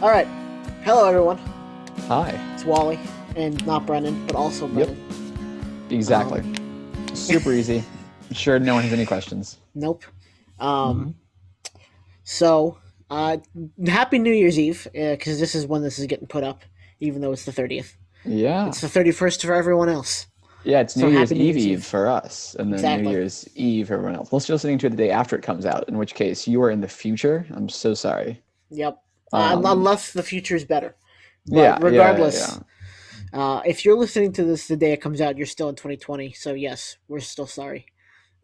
All right. Hello, everyone. Hi. It's Wally, and not Brennan, but also Yep, Brennan. exactly. Um, Super easy. I'm sure no one has any questions. nope. Um, hmm so, uh, Happy New Year's Eve, because this is when this is getting put up, even though it's the 30th. Yeah. It's the 31st for everyone else. Yeah, it's New So, Year's Happy New Eve Year's Eve Eve. for us, and then New Exactly. Year's Eve for everyone else. Unless you're listening to it the day after it comes out, in which case you are in the future. I'm so sorry. Yep. Um, Unless the future is better. But yeah, yeah, yeah, regardless, yeah. if you're listening to this the day it comes out, you're still in 2020. So, yes, we're still sorry.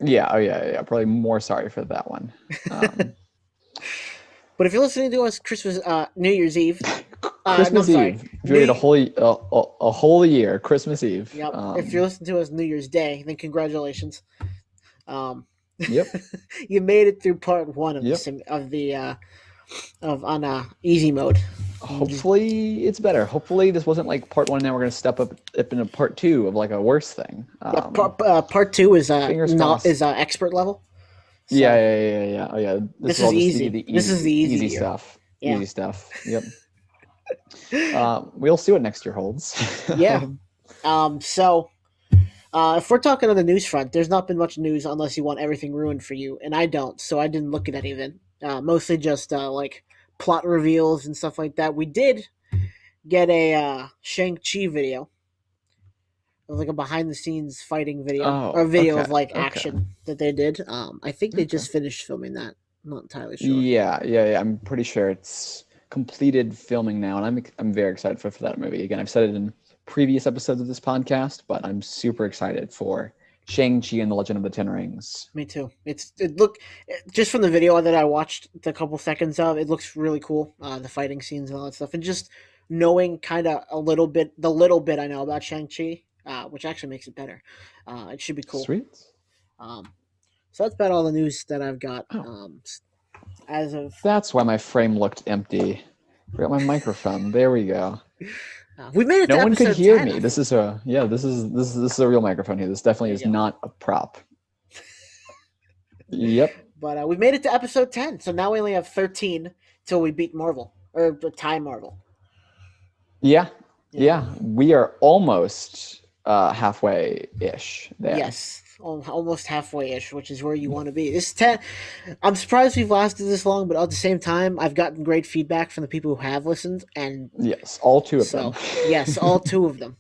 Yeah, oh yeah, yeah, yeah. Probably more sorry for that one. Um, But if you're listening to us New Year's Eve, no, I'm Christmas sorry. Eve. If you wait New a whole year, Christmas Eve. Yep. If you're listening to us New Year's Day, then congratulations. Um, Yep, you made it through part one of the yep. sim of the of on easy mode. Just, Hopefully it's better. Hopefully this wasn't like part one. Now we're gonna step up into part two of like a worse thing. yeah. Part two is Fingers not crossed. expert level. Yeah, So yeah, yeah, yeah, yeah. Oh yeah. This this is is all just the easy. the This is easy the easy easy year. stuff. Yeah. Easy stuff. Yep. We'll see what next year holds. Yeah. So if we're talking on the news front, there's not been much news unless you want everything ruined for you, and I don't, so I didn't look at any of it. Mostly just like plot reveals and stuff like that. We did get a Shang-Chi video. It was like a behind the scenes fighting video or a Oh, video okay, of like okay, action that they did. I think they okay. just finished filming that. I'm not entirely sure. Yeah, yeah, yeah. I'm pretty sure it's completed filming now, and I'm very excited for that movie. Again, I've said it in previous episodes of this podcast, but I'm super excited for Shang-Chi and the Legend of the Ten Rings. Me too. It look just from the video that I watched the couple seconds of, it looks really cool. The fighting scenes and all that stuff, and just knowing kind of the little bit I know about Shang Chi, which actually makes it better. It should be cool. Sweet. Um, so that's about all the news that I've got. Oh, As of that's why my frame looked empty. Forgot my microphone. There we go. we made it No to one could episode hear 10. me. This is a yeah. This is a real microphone here. This definitely There you is go. not a prop. Yep. But we made it to episode 10, so now we only have 13 till we beat Marvel or tie Marvel. Yeah. Yeah. Yeah. We are almost halfway ish there. Yes, almost halfway ish, which is where you want to be. This 10. I'm surprised we've lasted this long, but at the same time, I've gotten great feedback from the people who have listened, and Yes. All two of them. so yes, all two of them.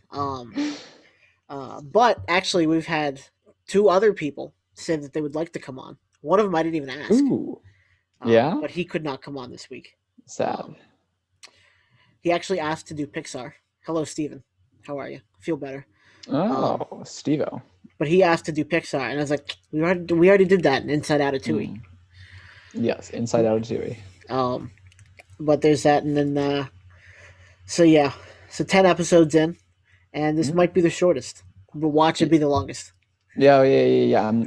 But actually, we've had two other people say that they would like to come on. One of them I didn't even ask, Ooh. Yeah. but he could not come on this week. Sad. Um, he actually asked to do Pixar. Hello, Steven. How are you? Feel better. Oh, Um, Stevo. but he asked to do Pixar, and I was like, we already did that in Inside Out of Tui. Mm. Yes. Inside Out of Dewey. Um, but there's that, and then so yeah, so 10 episodes in, and this Mm. might be the shortest. But watch it Y- be the longest. Yeah, yeah, yeah, yeah.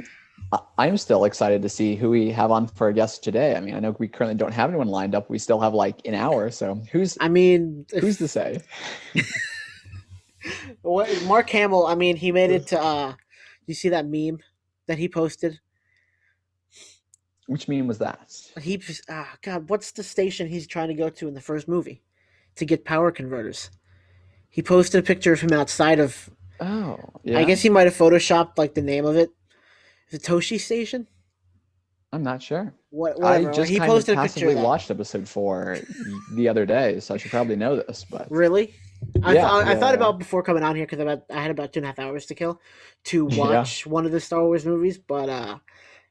I'm still excited to see who we have on for a guest today. I mean, I know we currently don't have anyone lined up. We still have like an hour, so I mean, who's to say? Mark Hamill. I mean, he made it to. You see that meme that he posted? Which meme was that? God, what's the station he's trying to go to in the first movie to get power converters? He posted a picture of him outside of. Oh, I yeah. guess he might have photoshopped like the name of it. Is it Toshi Station? I'm not sure. I Whatever. just He kind of posted a picture of passively that. watched episode 4 the other day, so I should probably know this, but Really? yeah, I yeah, thought yeah. about before coming on here because I had about 2.5 hours to kill to Yeah. watch one of the Star Wars movies, but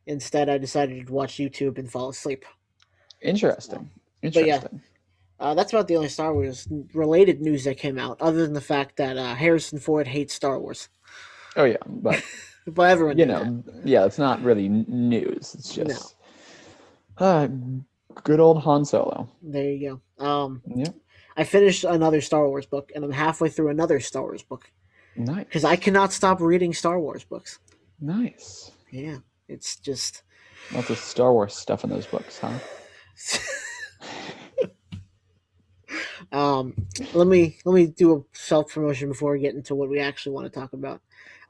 instead I decided to watch YouTube and fall asleep. So, Interesting. but yeah, Interesting. that's about the only Star Wars related news that came out, other than the fact that Harrison Ford hates Star Wars. Oh yeah, but But everyone knew that. yeah, it's not really news. It's No, just uh, good old Han Solo. there you go. Yep. I finished another Star Wars book, and I'm halfway through another Star Wars book because I Nice. cannot stop reading Star Wars books. Nice. Yeah, it's just. Lots of Star Wars stuff in those books, huh? Um, let me do a self promotion before we get into what we actually want to talk about.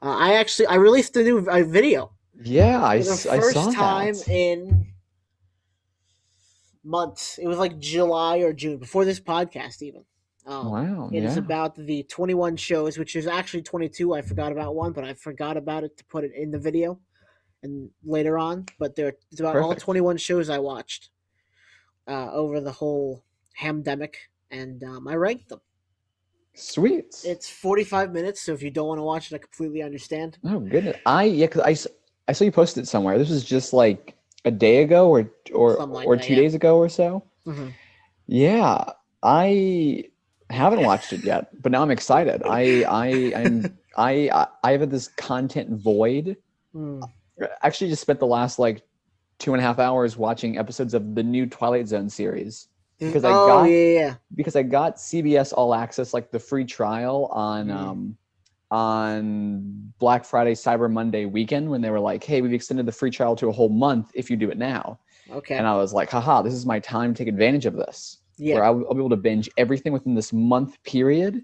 I released a new video Yeah, for the I first saw time that. in months. It was like July or June before this podcast even. Wow. It is Yeah. about the 21 shows, which is actually 22. I forgot about one, but I forgot about it to put it in the video and later on. But it's about all Perfect. 21 shows I watched over the whole hamdemic, and I ranked them. Sweet. It's 45 minutes, so if you don't want to watch it, I completely understand. Oh goodness. Because I saw you posted it somewhere. This was just like a day ago Something like or that, two yeah. days ago or so. Mm-hmm. Yeah, I haven't watched it yet, but now I'm excited. I have this content void. Mm. Actually, just spent the last like 2.5 hours watching episodes of the new Twilight Zone series because I Oh got yeah, CBS All Access, like the free trial yeah. Mm. on Black Friday, Cyber Monday weekend when they were like, "Hey, we've extended the free trial to a whole month if you do it now." Okay. And I was like, haha, this is my time to take advantage of this, Yeah. where I'll be able to binge everything within this month period.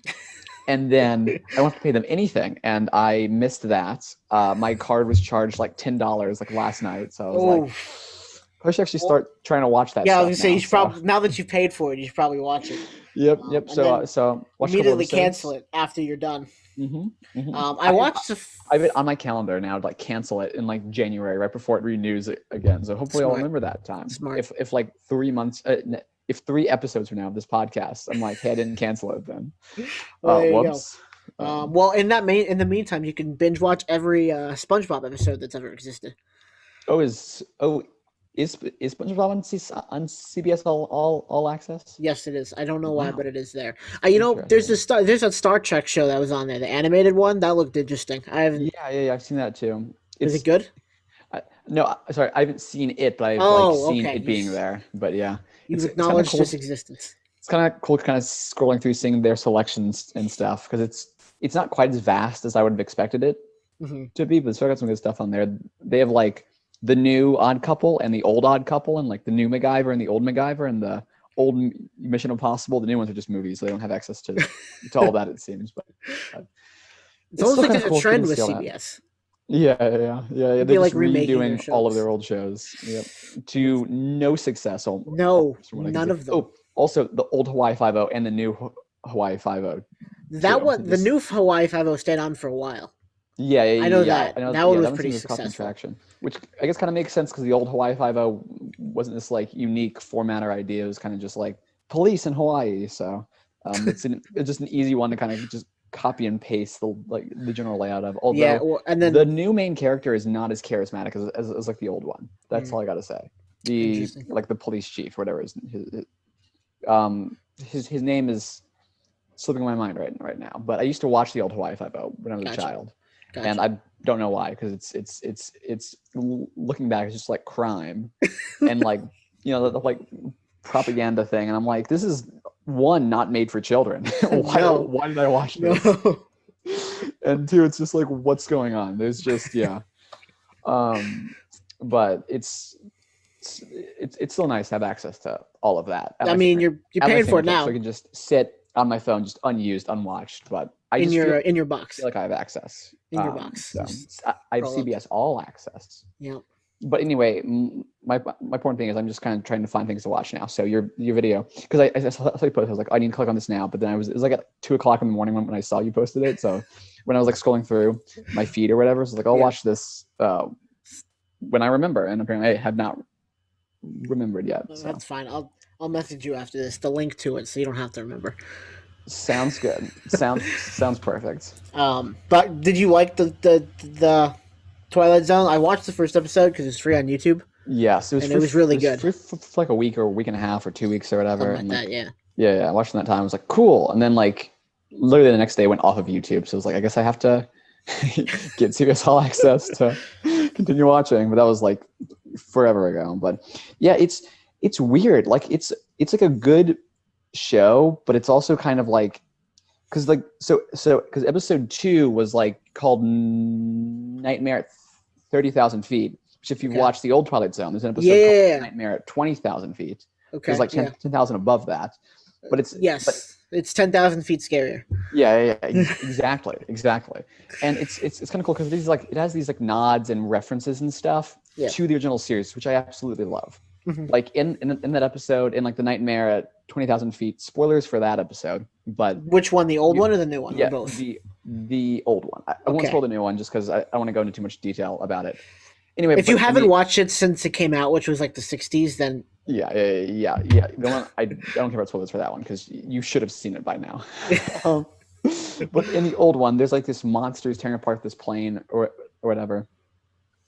And then I don't have to pay them anything. And I missed that. My card was charged like $10 like last night. So I was like, Oh. I should actually Well, start trying to watch that yeah, I was stuff gonna say you now. should So, probably now that you've paid for it, you should probably watch it. yep. And then So watch a couple immediately cancel episodes. it after you're done. hmm hmm I watched I have it on my calendar now to like cancel it in like January, right before it renews it again. So hopefully I'll smart, remember that time. smart. If like 3 months, if 3 episodes from now of this podcast, I'm like, hey, I didn't cancel it then. Well, there you go. Whoops. Well, in the meantime, you can binge watch every SpongeBob episode that's ever existed. Oh, is SpongeBob on CBS all access? Yes, it is. I don't know why, but Wow, it is there. interesting. There's a Star Trek show that was on there, the animated one that looked interesting. I haven't. Yeah. I've seen that too. Is it It's good? no, sorry, I haven't seen it, but I've like Oh, seen okay. it being there. But yeah, You've it's kind of acknowledged cool. its existence. It's kind of cool, kind of scrolling through, seeing their selections and stuff because it's not quite as vast as I would have expected it Mm-hmm. to be, but it's still got some good stuff on there. They have like the new Odd Couple and the old Odd Couple, and like the new MacGyver and the old MacGyver and the old Mission Impossible. The new ones are just movies, so they don't have access to all that, it seems. But It's it's almost still like kind there's of a cool getting trend to with see all that. CBS. Yeah. They They're like just remaking their redoing all of shows. their old shows. Yep, to no success. No, From what I can none see. of them. Oh, also the old Hawaii Five O and the new Hawaii Five O That too. one, the new Hawaii Five O stayed on for a while. I know Yeah. that. I know. That one Yeah, was that one pretty seems to cause some successful. traction, which I guess kind of makes sense because the old Hawaii Five O wasn't this like unique format or idea. It was kind of just like police in Hawaii. So it's just an easy one to kind of just copy and paste the general layout of. Yeah, Although and the then new main character is not as charismatic as like the old one. That's mm, all I gotta say. The interesting. like the police chief, whatever his name is slipping my mind right now. But I used to watch the old Hawaii Five O when I was a Gotcha, child, and gotcha. I don't know why because it's looking back, it's just like crime and like the like propaganda thing, and I'm like, this is one not made for children. No, Why did I watch this? no. And two, it's just like what's going on. There's just but it's still nice to have access to all of that I mean, you're at my paying for it fingertips, so I now can just sit on my phone, just unused, unwatched. But I in just your feel box. like I have access. In your box. So Just I have roll up. CBS All Access. Yeah. But anyway, my point being is I'm just kind of trying to find things to watch now. So your video, because I saw you post, I was like, I need to click on this now. But then it was like at 2 o'clock in the morning when I saw you posted it. So when I was like scrolling through my feed or whatever, so I was like, I'll Yeah. watch this when I remember. And apparently I have not remembered yet. So That's fine. I'll message you after this the link to it so you don't have to remember. sounds good. Sounds perfect. But did you like the Twilight Zone? I watched the first episode because it's free on YouTube, Yes, and it was really good. free for like a week or a week and a half or 2 weeks or whatever. Something like And that. like, Yeah. yeah, watching that time, I was like, cool. And then like literally the next day went off of YouTube. So it was like, I guess I have to get CBS All Access to continue watching. But that was like forever ago. But yeah, it's weird. Like it's like a good show, but it's also kind of like because because episode 2 was like called Nightmare at 30,000 feet. Which if you've Okay. watched the old Twilight Zone, there's an episode called Yeah. Nightmare at 20,000 feet. There's Okay. like Yeah. 10,000 above that. But Yes. It's 10,000 feet scarier. yeah, exactly. And it's kind of cool because it has these like nods and references and stuff Yeah. to the original series, which I absolutely love. Mhm. Like in that episode, in like the nightmare at 20,000 feet. Spoilers for that episode, but Which one, the old you, one or the new one, or yeah, both? the old one. I won't Okay. spoil the new one just because I don't want to go into too much detail about it. Anyway, If you but in haven't the watched it since it came out, which was like the '60s, then yeah, the one I don't care about spoilers for that one because you should have seen it by now. um, but in the old one, there's like this monster is tearing apart this plane or whatever.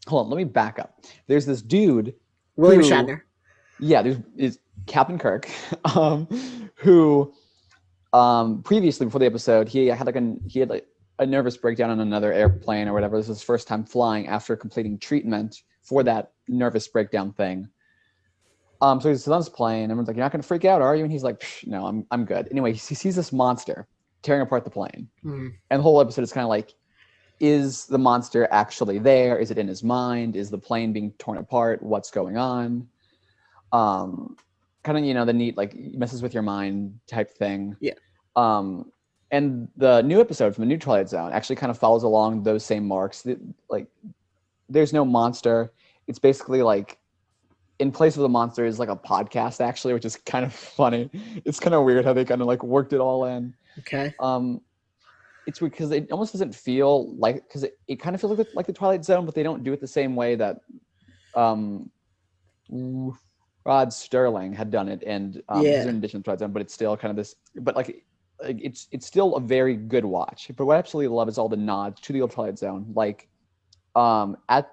Hold on, let me back up. There's this dude William who, Shatner. yeah, there's is Captain Kirk, who previously before the episode he had like a nervous breakdown on another airplane or whatever. This was his first time flying after completing treatment for that nervous breakdown thing. So he's on his plane. Everyone's like, "You're not going to freak out, are you?" And he's like, "No, I'm good." Anyway, he sees this monster tearing apart the plane, Mhm. and the whole episode is kind of like, is the monster actually there? Is it in his mind? Is the plane being torn apart? What's going on? Um, Kind of the neat like messes with your mind type thing. Yeah. Um, and the new episode from the new Twilight Zone actually kind of follows along those same marks. Like, there's no monster. It's basically like in place of the monster is like a podcast actually, which is kind of funny. It's kind of weird how they kind of like worked it all in. Okay. Um, it's weird because it almost doesn't feel like because it kind of feels like the Twilight Zone, but they don't do it the same way that um, Rod Sterling had done it, and his Yeah. rendition of Twilight Zone. But it's still kind of this, but like it's still a very good watch. But what I absolutely love is all the nods to the old Twilight Zone, like at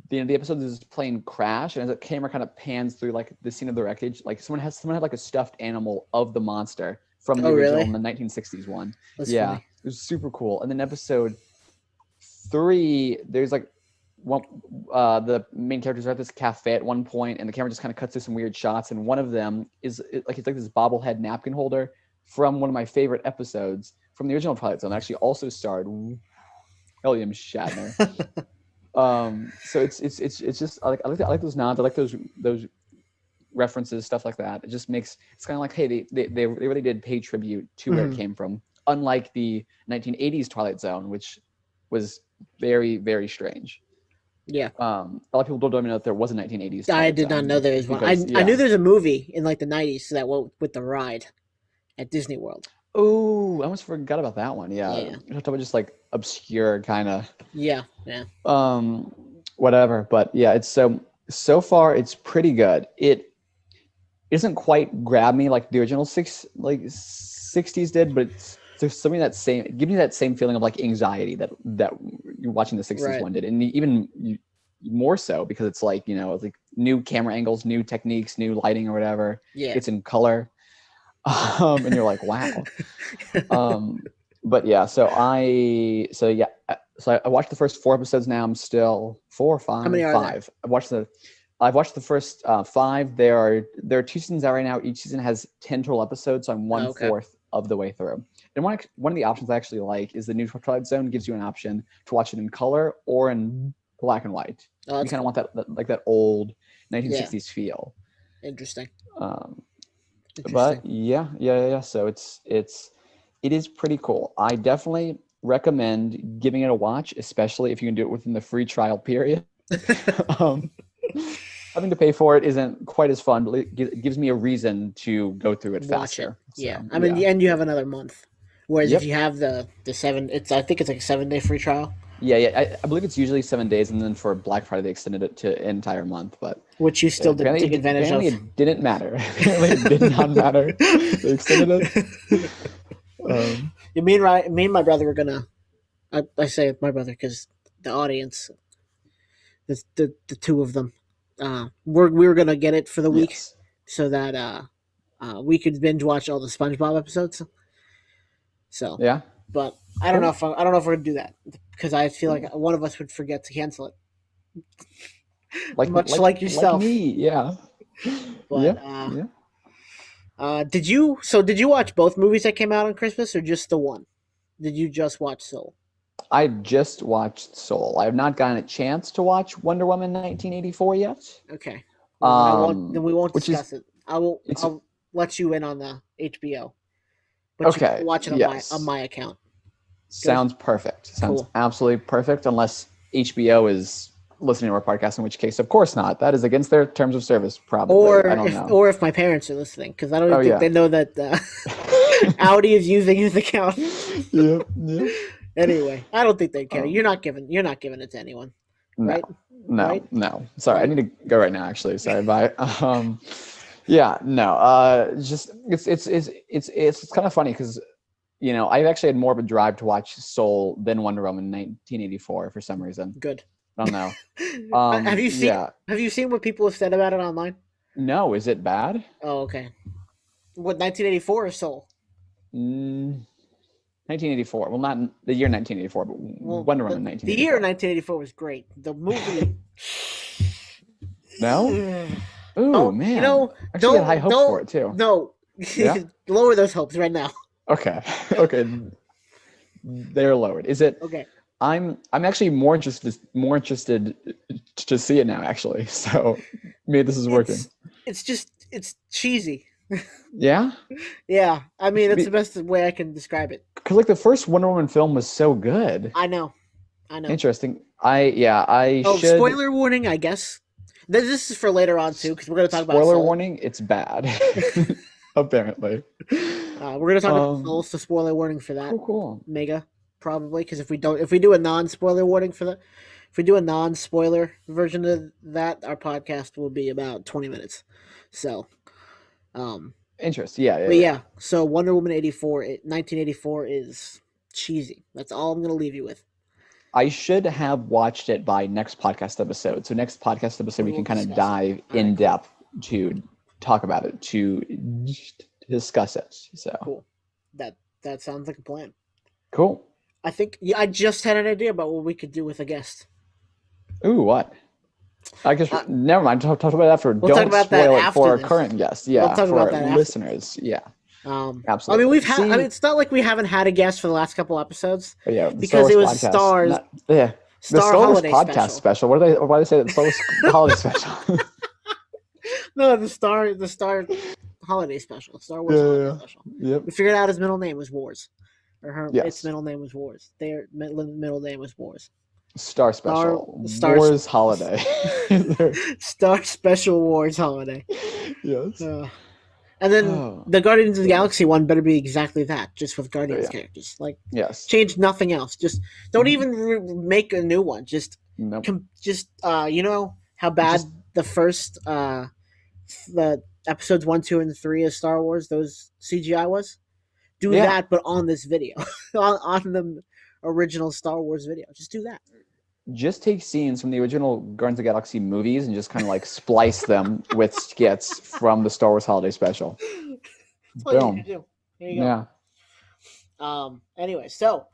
the end of the episode, there's this plane crash, and as the camera kind of pans through like the scene of the wreckage, like someone had like a stuffed animal of the monster from the Oh, original really? in the 1960s one. That's Yeah, funny. it was super cool. And then episode 3, there's like one the main characters are at this cafe at one point, and the camera just kind of cuts through some weird shots, and one of them is like it's like this bobblehead napkin holder from one of my favorite episodes from the original Twilight Zone. That actually also starred William Shatner. So it's just I like those nods. I like those references, stuff like that. It just makes it's kind of like, hey, they really did pay tribute to where it Mhm. came from. Unlike the 1980s Twilight Zone, which was very very strange. Yeah. A lot of people don't even know that there was a 1980s I Twilight did not Zone know there was one. because I yeah. knew there's a movie in like the '90s that went with the ride at Disney World. Oh, I almost forgot about that one. Yeah, Yeah. talk about just like obscure kind of Yeah. Yeah. um whatever. But yeah, it's so far it's pretty good. It isn't quite grab me like the original 60s did, but there's something that same it gives me that same feeling of like anxiety that you're watching the 60s Right. one did, and even more so because it's like it's like new camera angles, new techniques, new lighting or whatever. Yeah. It's in color, and you're like, wow. Um, but yeah, so I watched the first 4 episodes. Now I'm still four, How many five, are there? five. I've watched the first 5. There are 2 seasons out right now. Each season has 10 total episodes, so I'm one Oh, okay. fourth of the way through. And one of the options I actually like is the new Twilight Zone gives you an option to watch it in color or in black and white. Oh, You that's kind of cool. want that like that old Yeah. 1960s feel. Interesting. Um, but Interesting. yeah. So it is pretty cool. I definitely recommend giving it a watch, especially if you can do it within the free trial period. um, Having to pay for it isn't quite as fun, but it gives me a reason to go through it Watch it. faster. Yeah. So I mean, yeah, the end you have another month. Whereas if yep, you have the 7, it's I think it's like a 7-day free trial, yeah. I believe it's usually 7 days, and then for Black Friday they extended it to an entire month. But which you still didn't take advantage apparently of. it didn't matter. Apparently it did not matter. They extended it. Um, You mean me and my brother were gonna. I say my brother because the audience, the two of them, we were gonna get it for the week yes. so that we could binge watch all the SpongeBob episodes. So, Yeah. but Cool. I don't know if we're gonna do that because I feel like one of us would forget to cancel it, much like Like yourself. me. Yeah. But Yeah. Yeah. did you watch both movies that came out on Christmas or just the one? Did you just watch Soul? I just watched Soul. I have not gotten a chance to watch Wonder Woman 1984 yet. Okay. Well, then I won't. Then we won't Which is discuss it. I will. it's I'll let you in on the HBO, but you okay. can watch it on Yes. my account. Good. Sounds perfect. Sounds Cool. absolutely perfect unless HBO is listening to our podcast, in which case, of course not. That is against their terms of service, probably. I or don't if know. or if my parents are listening, because I don't Oh, even think yeah. they know that Audi is using his account. Yep, yep. Anyway, I don't think they care. Um, You're not giving it to anyone, no, right? no, Right? no. Sorry, I Right? need to go right now. Actually, sorry. Bye. Yeah, no. Just it's kind of funny because I actually had more of a drive to watch Soul than Wonder Woman 1984 for some reason. Good. I don't know. Have you seen Yeah. Have you seen what people have said about it online? No, is it bad? Oh, okay. What 1984 or Soul? Mm, 1984. Well, not the year 1984, but Well, Wonder Woman the year 1984. 1984 was great. The movie. No? Ooh, Don't you man. know? Actually, had high Don't hopes for don't it too. no. Yeah. Lower those hopes right now. Okay. Okay. They're lowered. Is it? Okay. I'm actually more interested to see it now. Actually, so maybe this is working. It's cheesy. Yeah. Yeah, I mean it's the best way I can describe it. Because like the first Wonder Woman film was so good. I know. I know. Interesting. I Oh, should. spoiler warning, I guess. This is for later on too, because we're gonna talk about Spoiler Soul. warning. It's bad. Apparently. We're gonna talk about Soul, so spoiler warning for that. Cool. Cool. Mega, probably, because if we do a non-spoiler warning for that, if we do a non-spoiler version of that, our podcast will be about 20 minutes. So, um, Interest. Yeah. Yeah. but Yeah. yeah, so Wonder Woman 1984 is cheesy. That's all I'm gonna leave you with. I should have watched it by next podcast episode. So next podcast episode, we We'll can kind of discuss it. dive All right, in cool. depth to talk about it, to discuss it. So Cool. That sounds like a plan. cool. I think I just had an idea about what we could do with a guest. Ooh, what? I guess Uh, never mind. Talk about that for. we'll talk Don't about that spoil it after for our this. current guests. We'll Yeah, talk for about our that after. listeners. Yeah, I absolutely. mean, we've had. I mean, See, it's not like we haven't had a guest for the last couple episodes yeah, the Star because Wars it was podcast. Stars The Star Star Wars Holiday podcast special. Why do they say that Star Wars holiday special? No, the Star Holiday Special. Star Wars Holiday Yeah. Special. Yep. We figured out his middle name was Wars, or its Yes. middle name was Wars. Their middle name was Wars. Star special. Star Wars holiday. Star Special Wars Holiday. Yes. And then Oh, the Guardians of the Galaxy one better be exactly that, just with Guardians yeah. characters. Like, Yes. change nothing else. Just don't even make a new one. Just, Nope. you know how bad Just- the first, the episodes 1, 2, and 3 of Star Wars, those CGI was? Do Yeah. that, but on this video, on the original Star Wars video. Just do that. Just take scenes from the original Guardians of the Galaxy movies and just kind of like splice them with skits from the Star Wars holiday special. That's all you Boom. need to do. Here you go. Yeah. Anyway, so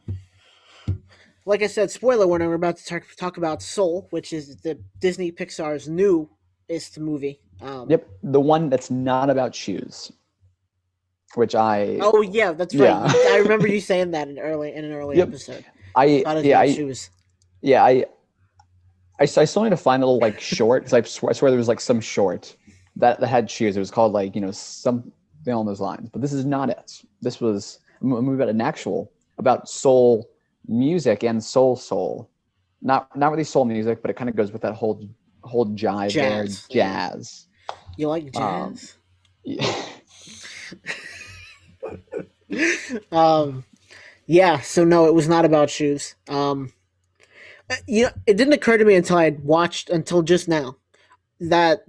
like I said, spoiler warning, we're about to talk about Soul, which is the Disney Pixar's newest movie. Yep. The one that's not about shoes. Which I. Oh yeah, that's Yeah. right. I remember you saying that in an early Yep. episode. I Thought it was yeah about I shoes. yeah I still need to find a little like short because I swear there was like some short that had shoes. It was called like something along those lines. But this is not it. This was a movie about soul music and soul. Not really soul music, but it kind of goes with that whole jive there. Jazz. You like jazz? Yeah. Yeah. So no, it was not about shoes. It didn't occur to me until just now that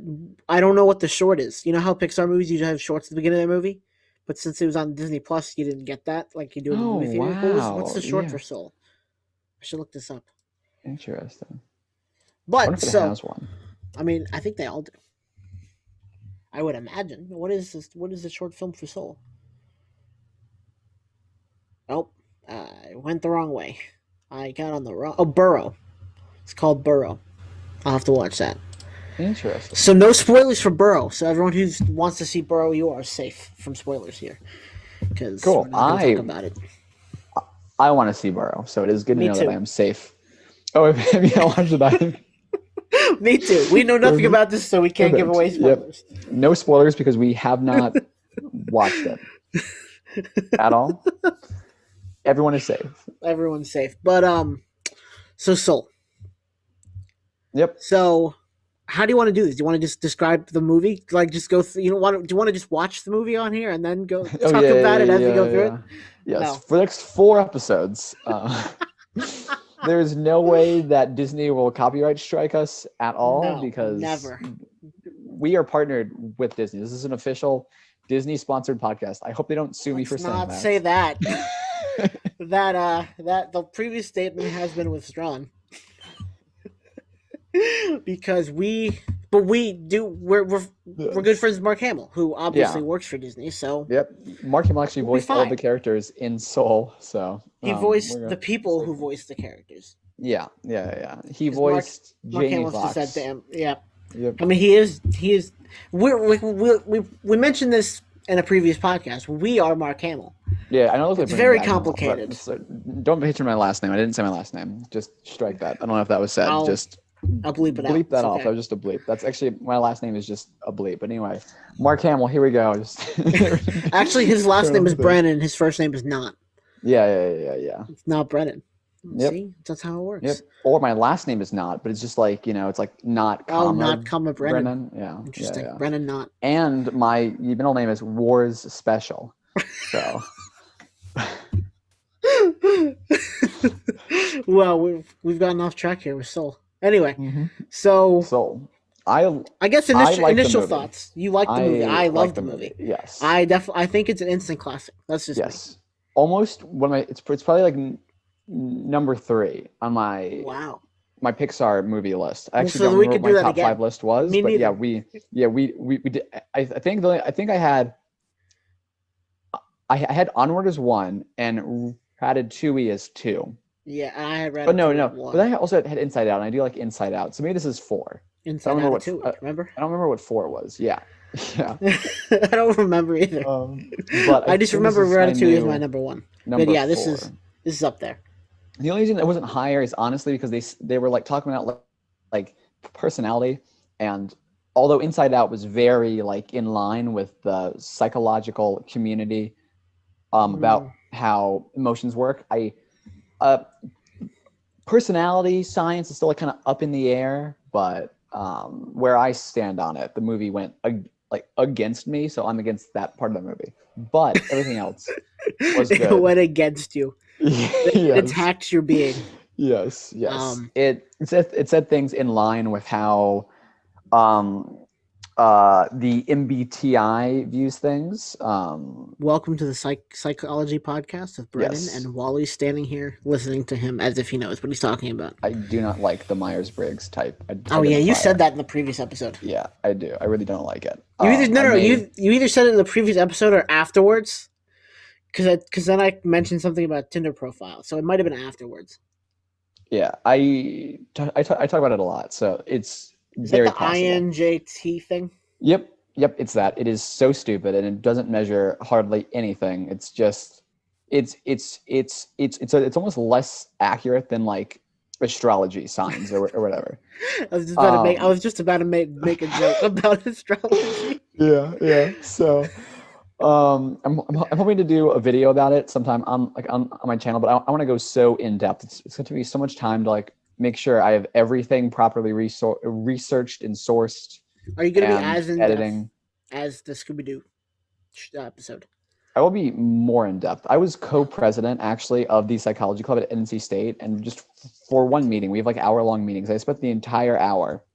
I don't know what the short is. You know how Pixar movies usually have shorts at the beginning of their movie, but since it was on Disney Plus, you didn't get that like you do in the movie theater. Wow. What's the short Yeah. for Soul? I should look this up. Interesting. I But wonder if it has one. I mean, I think they all do. I would imagine. What is this? What is the short film for Soul? Oh, I went the wrong way. I got on the wrong. Oh, Burrow. It's called Burrow. I'll have to watch that. Interesting. So no spoilers for Burrow. So everyone who wants to see Burrow, you are safe from spoilers here. Because Cool. we're not going to talk about it. I want to see Burrow, so it is good to know too. that I am safe. Oh, maybe I'll watch it. Me too. We know nothing about this, so we can't give away spoilers. Yep. No spoilers because we have not watched it at all. Everyone is safe. Everyone's safe. But so Soul. Yep. So, how do you want to do this? Do you want to just describe the movie? Like, just go through, do you want to just watch the movie on here and then go Oh talk yeah, about yeah, it as we go yeah, through it? yeah. Yes, No. for the next 4 episodes, there is no way that Disney will copyright strike us at all No, because never. we are partnered with Disney. This is an official Disney sponsored podcast. I hope they don't sue me for Let's saying not say that. that. That the previous statement has been withdrawn because we're good Yes. friends with Mark Hamill, who Yeah. obviously works for Disney, so Yep. Mark Hamill actually we'll be voiced all of the fine. characters in Soul, so He we're voiced the gonna people stay who friends. voiced the characters. Yeah, yeah, yeah. He Because voiced Mark Jamie Hamill just said to Foxx. him, yeah. Yep. I mean, he is. We mentioned this in a previous podcast. We are Mark Hamill. Yeah, I know it looks like It's Brennan very Dagnall, but complicated. don't mention my last name. I didn't say my last name. Just strike that. I don't know if that was said. I'll Just I'll bleep it out. bleep It's that off. okay. That was just a bleep. That's actually my last name is just a bleep. But anyway, Mark Hamill. Here we go. Just Actually, his last turn name off is the thing. Brennan. His first name is not. Yeah, yeah, yeah, yeah. It's not Brennan. Yep, See, that's how it yep. works. Or my last name is not, but it's just like it's like not Oh, comma not comma Brennan. Brennan. Yeah, yeah, Interesting. yeah. Brennan not. And my middle name is Wars Special. So Well, we've gotten off track here with Soul. Anyway, mhm. so so I I guess I like the initial movie. thoughts. You like the movie. I I like love the the movie. movie. Yes. I think it's an instant classic. That's just me. Yes. Almost one of my it's probably like number 3 on Wow. my Pixar movie list. I Well, actually so don't we remember what could my do that top 5 again. list was, Me but yeah, neither. we did I think I had Onward as 1 and Ratatouille as 2. Yeah, I had But no, Ratatouille no. at But one. I also had Inside Out, and I do like Inside Out. So maybe this is 4. I don't Inside remember Out at what two. Remember? I don't remember what 4 was. Yeah. Yeah. I don't remember either. But I I just think this remember is my Ratatouille is my new number one. But number yeah, 4. this is up there. The only reason it wasn't higher is honestly because they were like talking about like personality, and although Inside Out was very like in line with the psychological community Mm, about how emotions work, I uh, personality science is still like kind of up in the air, but where I stand on it, the movie went like against me, so I'm against that part of the movie. But everything else was it good. went against you. It Yes. attacked your being. Yes, yes. Um, It said things in line with how um the MBTI views things. Welcome to the psychology podcast with Brennan Yes. and Wally standing here listening to him as if he knows what he's talking about. I do not like the Myers-Briggs type Oh yeah, you said identifier. that in the previous episode. Yeah, I do. I really don't like it. You either no I no may you either said it in the previous episode or afterwards. Because then I mentioned something about Tinder profile, so it might have been afterwards. yeah, I talk about it a lot, so it's Is that very the possible. INJT thing? Yep, yep, it's that. It is so stupid and it doesn't measure hardly anything. It's just it's almost less accurate than like astrology signs or whatever. I Um was just about to make a joke about astrology. yeah, yeah. So I'm hoping to do a video about it sometime on my channel, but I want to go so in depth. It's going to be so much time to like make sure I have everything properly researched and sourced Are you going to be and as in depth editing. as the Scooby Doo episode? I will be more in depth. I was co-president actually of the psychology club at NC State, and just for one meeting, we have like hour-long meetings. I spent the entire hour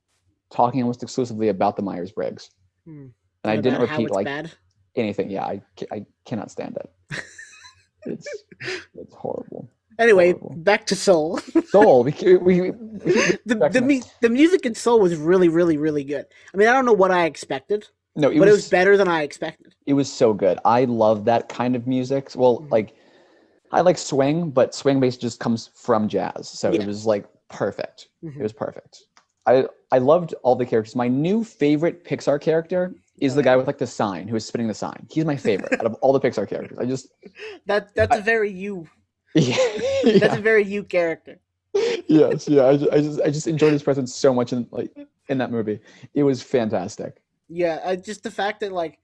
talking almost exclusively about the Myers-Briggs, Hmm. and I And didn't about how repeat it's like bad. anything. Yeah, I cannot stand it. It's it's horrible, Anyway, horrible. back to Soul. Soul. We keep back to this. The music in Soul was really really really good. I mean, I don't know what I expected, No, but it was better than I expected. it was so good. I love that kind of music. Well, Mhm. like I like swing, but swing bass just comes from jazz, so it Yeah. was like perfect. It Hmm. was perfect. I loved all the characters. My new favorite Pixar character is Oh the guy yeah. with like the sign who is spinning the sign. He's my favorite out of all the Pixar characters. That's I a very you. That's a yeah, very you character. yes, yeah. I just enjoyed his presence so much in that movie. It was fantastic. Yeah, just the fact that like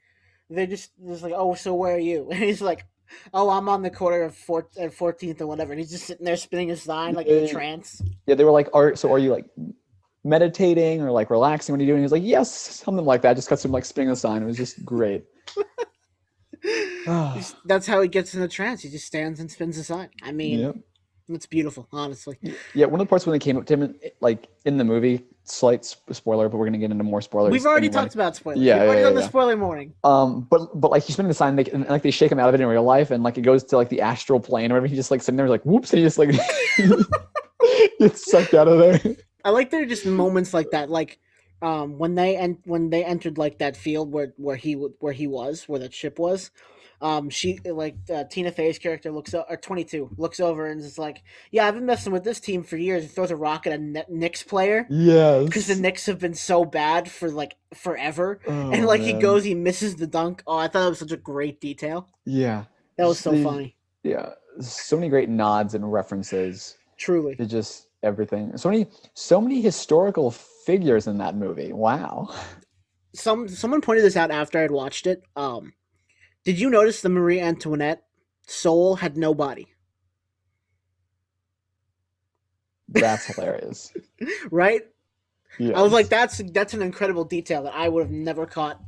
they're just like, oh, so where are you? And he's like, oh, I'm on the corner of 14th or whatever. And he's just sitting there spinning his sign like in a Yeah, trance. yeah, they were like, are you like meditating or like relaxing? What are you doing? He's like, yes, something like that. Just cuts him like spinning the sign. It was just great. That's how he gets in a trance. He just stands and spins the sign. I mean, Yeah. it's beautiful, honestly. Yeah, one of the parts when they came up to him, like in the movie, slight spoiler, but we're gonna get into more We've spoilers already anyway. talked about spoilers. Yeah, We've already yeah, done yeah, the yeah. spoiler morning. But like he's spinning the sign, and like they shake him out of it in real life, and like it goes to like the astral plane, or whatever. He just like sitting there, like whoops, and he just like gets sucked out of there. I like there are just moments like that, like when they entered like that field where he was where that ship was. She like Tina Fey's character looks or 22 looks over and is like, yeah, I've been messing with this team for years. And throws a rock at a Knicks player because the Yes. Knicks have been so bad for like forever. And Oh like he man. goes, he misses the dunk. Oh, I thought that was such a great detail. Yeah. That was Just so these. funny. Yeah. So many great nods and references Truly. to just everything. So many historical figures in that movie. Wow. Someone pointed this out after I'd watched it. Did you notice the Marie Antoinette soul had no body? That's hilarious. Right? I was like, Yes. that's an incredible detail that I would have never caught,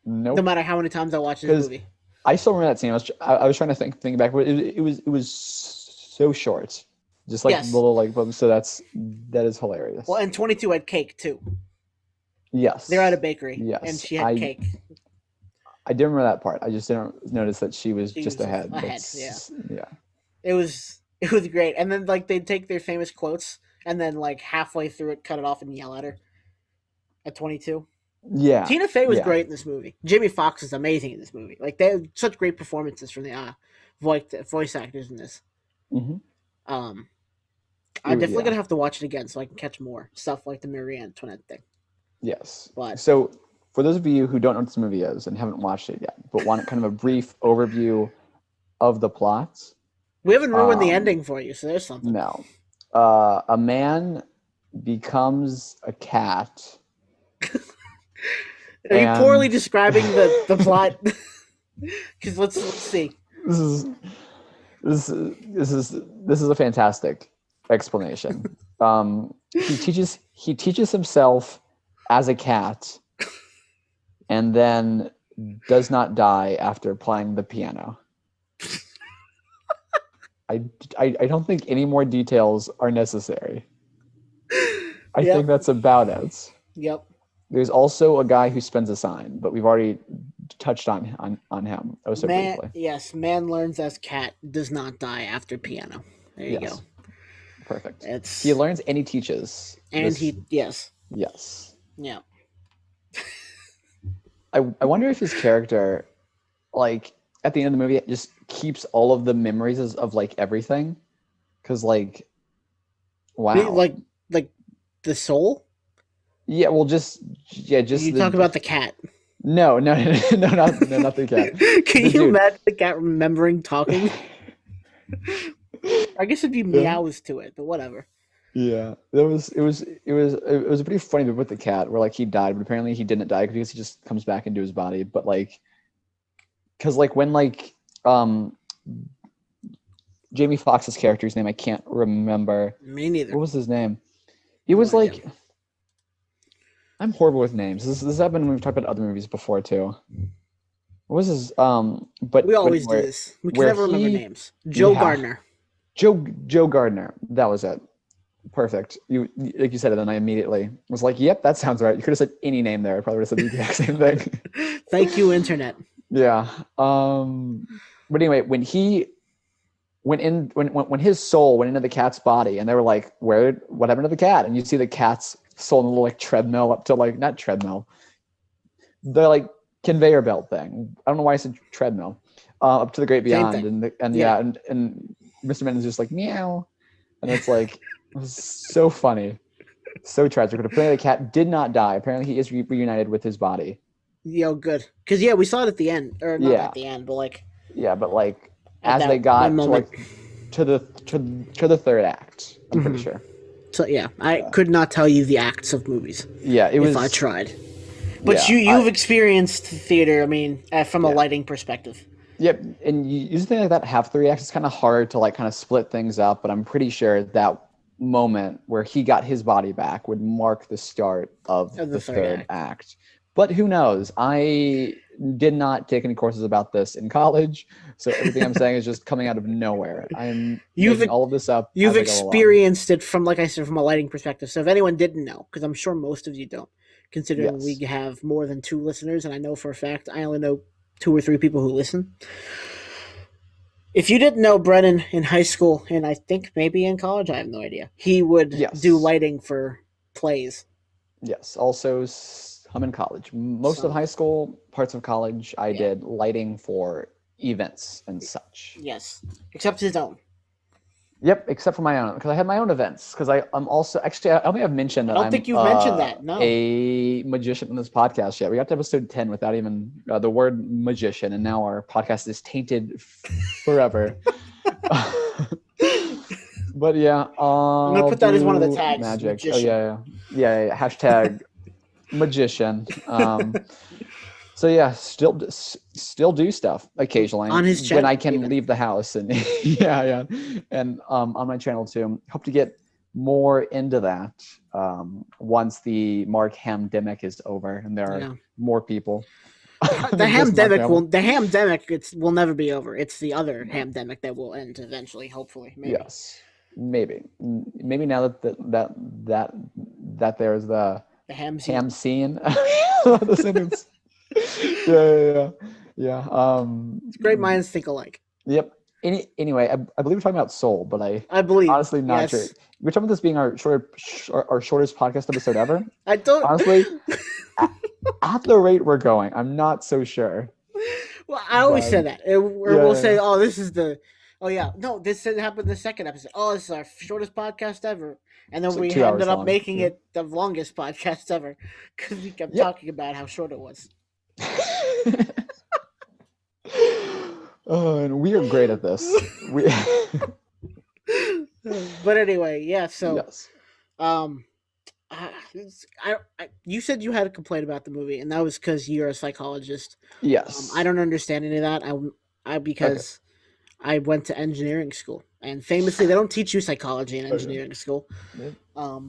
no Nope. matter how many times I watched this Because movie. I still remember that scene. I was trying to think back, but it was so short, just like Yes. little like so that is Well, hilarious. and 22 had cake too. They're at a Yes, bakery, and yes. she had cake. I did remember that part. I just didn't notice that she was She just was ahead. ahead. Yeah, That's yeah. it was great. And then like they'd take their famous quotes, and then like halfway through it, cut it off and yell at her at 22. Yeah, Tina Fey was yeah. great in this movie. Jamie Foxx is amazing in this movie. Like they have such great performances from the voice actors in this. Hmm. Um, I'm definitely Yeah. gonna have to watch it again so I can catch more stuff like the Marie Antoinette thing. Yes. But So for those of you who don't know what this movie is and haven't watched it yet, but want kind of a brief overview of the plots, we haven't ruined the um, ending for you, so there's something. no. A man becomes a cat Are you poorly and describing the plot? Because let's see. this is this is a fantastic explanation. He teaches himself as a cat and then does not die after playing the piano. I don't think any more details are necessary. I think Yep. that's about it. Yep. There's also a guy who spins a sign, but we've already touched on him oh so Man, briefly. yes, man learns as cat does not die after piano. There you go. Yes, perfect. He It's learns and he teaches. and This he yes. yes. Yeah. I wonder if his character, like at the end of the movie, just keeps all of the memories of like everything, because like, wow, Like the soul? yeah, well, just You talk the about the cat. no, not the cat, Can the you dude. imagine the cat remembering talking? I guess it'd be Yeah, meows to it, but whatever. yeah. It was a pretty funny bit with the cat where like he died, but apparently he didn't die because he just comes back into his body. But like, because like when like Jamie Foxx's character's name I can't remember. Me neither. What was his name? He No was idea. like I'm horrible with names. This happened when we've talked about other movies before too. What was his We but always do anyway, this. We can where never remember he names. Joe yeah Gardner. Joe Gardner, that was it. Perfect. You like you said it, and I immediately was like, "Yep, that sounds right." You could have said any name there. I probably would have said the exact same thing. Thank you, Internet. Yeah. But anyway, when he when his soul went into the cat's body, and they were like, What happened to the cat?" And you see the cat's soul in a little like treadmill up to like not treadmill, the like conveyor belt thing. I don't know why I said treadmill. Up to the great Same beyond, thing. and Yeah. yeah, and Mr. Man is just like meow, and it's like it was so funny, so tragic. But apparently the cat did not die. Apparently he is reunited with his body. Yo, good. Because yeah, we saw it at the end, or not Yeah, at the end, but like yeah, but like at as they that one got to moment. like to the third act, I'm pretty Mhm. sure. So yeah, I could not tell you the acts of movies Yeah, it if I was. tried. But Yeah, you've experienced theater. I mean, from a yeah. lighting perspective. Yep, and you use things like that have three acts. It's kind of hard to like kind of split things up, but I'm pretty sure that moment where he got his body back would mark the start of of the the third third act. act. But who knows? I did not take any courses about this in college, so everything I'm saying is just coming out of nowhere. I'm You've making all of this up you've as I go along. experienced it from, like I said, from a lighting perspective. So if anyone didn't know, because I'm sure most of you don't, considering we Yes. have more than 2 listeners, and I know for a fact I only know 2 or 3 people who listen. If you didn't know, Brennan in high school, and I think maybe in college, I have no idea, he would do Yes. lighting for plays. Yes. Also, some in college. Most of So high school, parts of college, I yeah, did lighting for events and such. yes, except his own. Yep, except for my own, because I had my own events. Because I'm also actually I may have mentioned I that don't I'm think you've mentioned that. No. a magician in this podcast yet. We got to episode 10 without even the word magician, and now our podcast is tainted forever. But yeah, I'm gonna I'll put that as one of the do tags, magic. Oh magician. yeah. Hashtag magician. So yeah, still do stuff occasionally On his when I channel, can even. leave the house, and yeah, and on my channel too. Hope to get more into that once the Mark Hamdemic is over and there are Yeah. more people The than just Mark hamdemic Hamill. will never be over. It's the other hamdemic that will end eventually, hopefully, maybe. Yes, maybe now that there's the The ham ham scene. scene, the sentence. Yeah. Great minds think alike. Yep. Anyway, I believe we're talking about Soul, but I I believe. honestly not sure. Yes. We're talking about this being our shortest podcast episode ever. I don't. Honestly, at the rate we're going, I'm not so sure. Well, I always But say that. Or we'll yeah. say, "Oh, this is the." Oh yeah, no, this happened in the second episode. Oh, this is our shortest podcast ever, and then It's like we two ended hours up long. making it the longest podcast ever because we kept Yep. talking about how short it was. Oh, and we are great at this. We But anyway, yeah. So, yes. um, you said you had a complaint about the movie, and that was because you're a psychologist. I Yes. don't understand any of that. I Okay. because I went to engineering school, and famously, they don't teach you psychology in Okay. engineering school. Yep.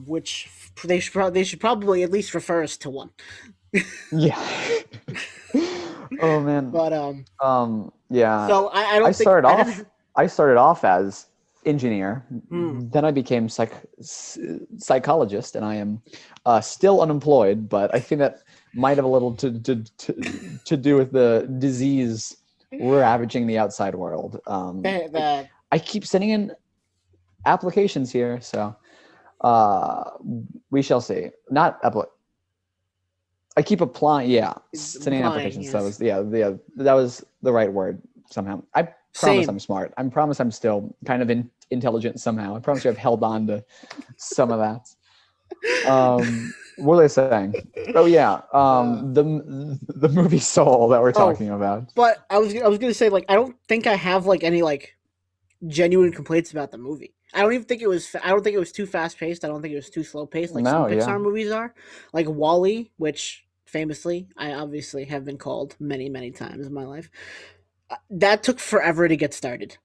Which they should probably at least refer us to one. Yeah. Oh man. But Yeah. so I I don't think started I off didn't. I started off as engineer. Hmm. Then I became psychologist, and I am still unemployed. But I think that might have a little to do with the disease ravaging the outside world. The I keep sending in applications here, so uh, we shall see. Not I keep applying. Yeah, sending in applying, applications. That yes. was that was the right word somehow. I promise Same. I'm smart. I promise I'm still kind of intelligent somehow. I promise you I've held on to some of that. What was I saying? Oh yeah, the movie Soul that we're Oh, talking about. but I was gonna say, like, I don't think I have like any like genuine complaints about the movie. I don't even think it was. I don't think it was too fast paced. I don't think it was too slow paced like some No, yeah, Pixar movies are, like Wally, which famously I obviously have been called many times in my life. That took forever to get started.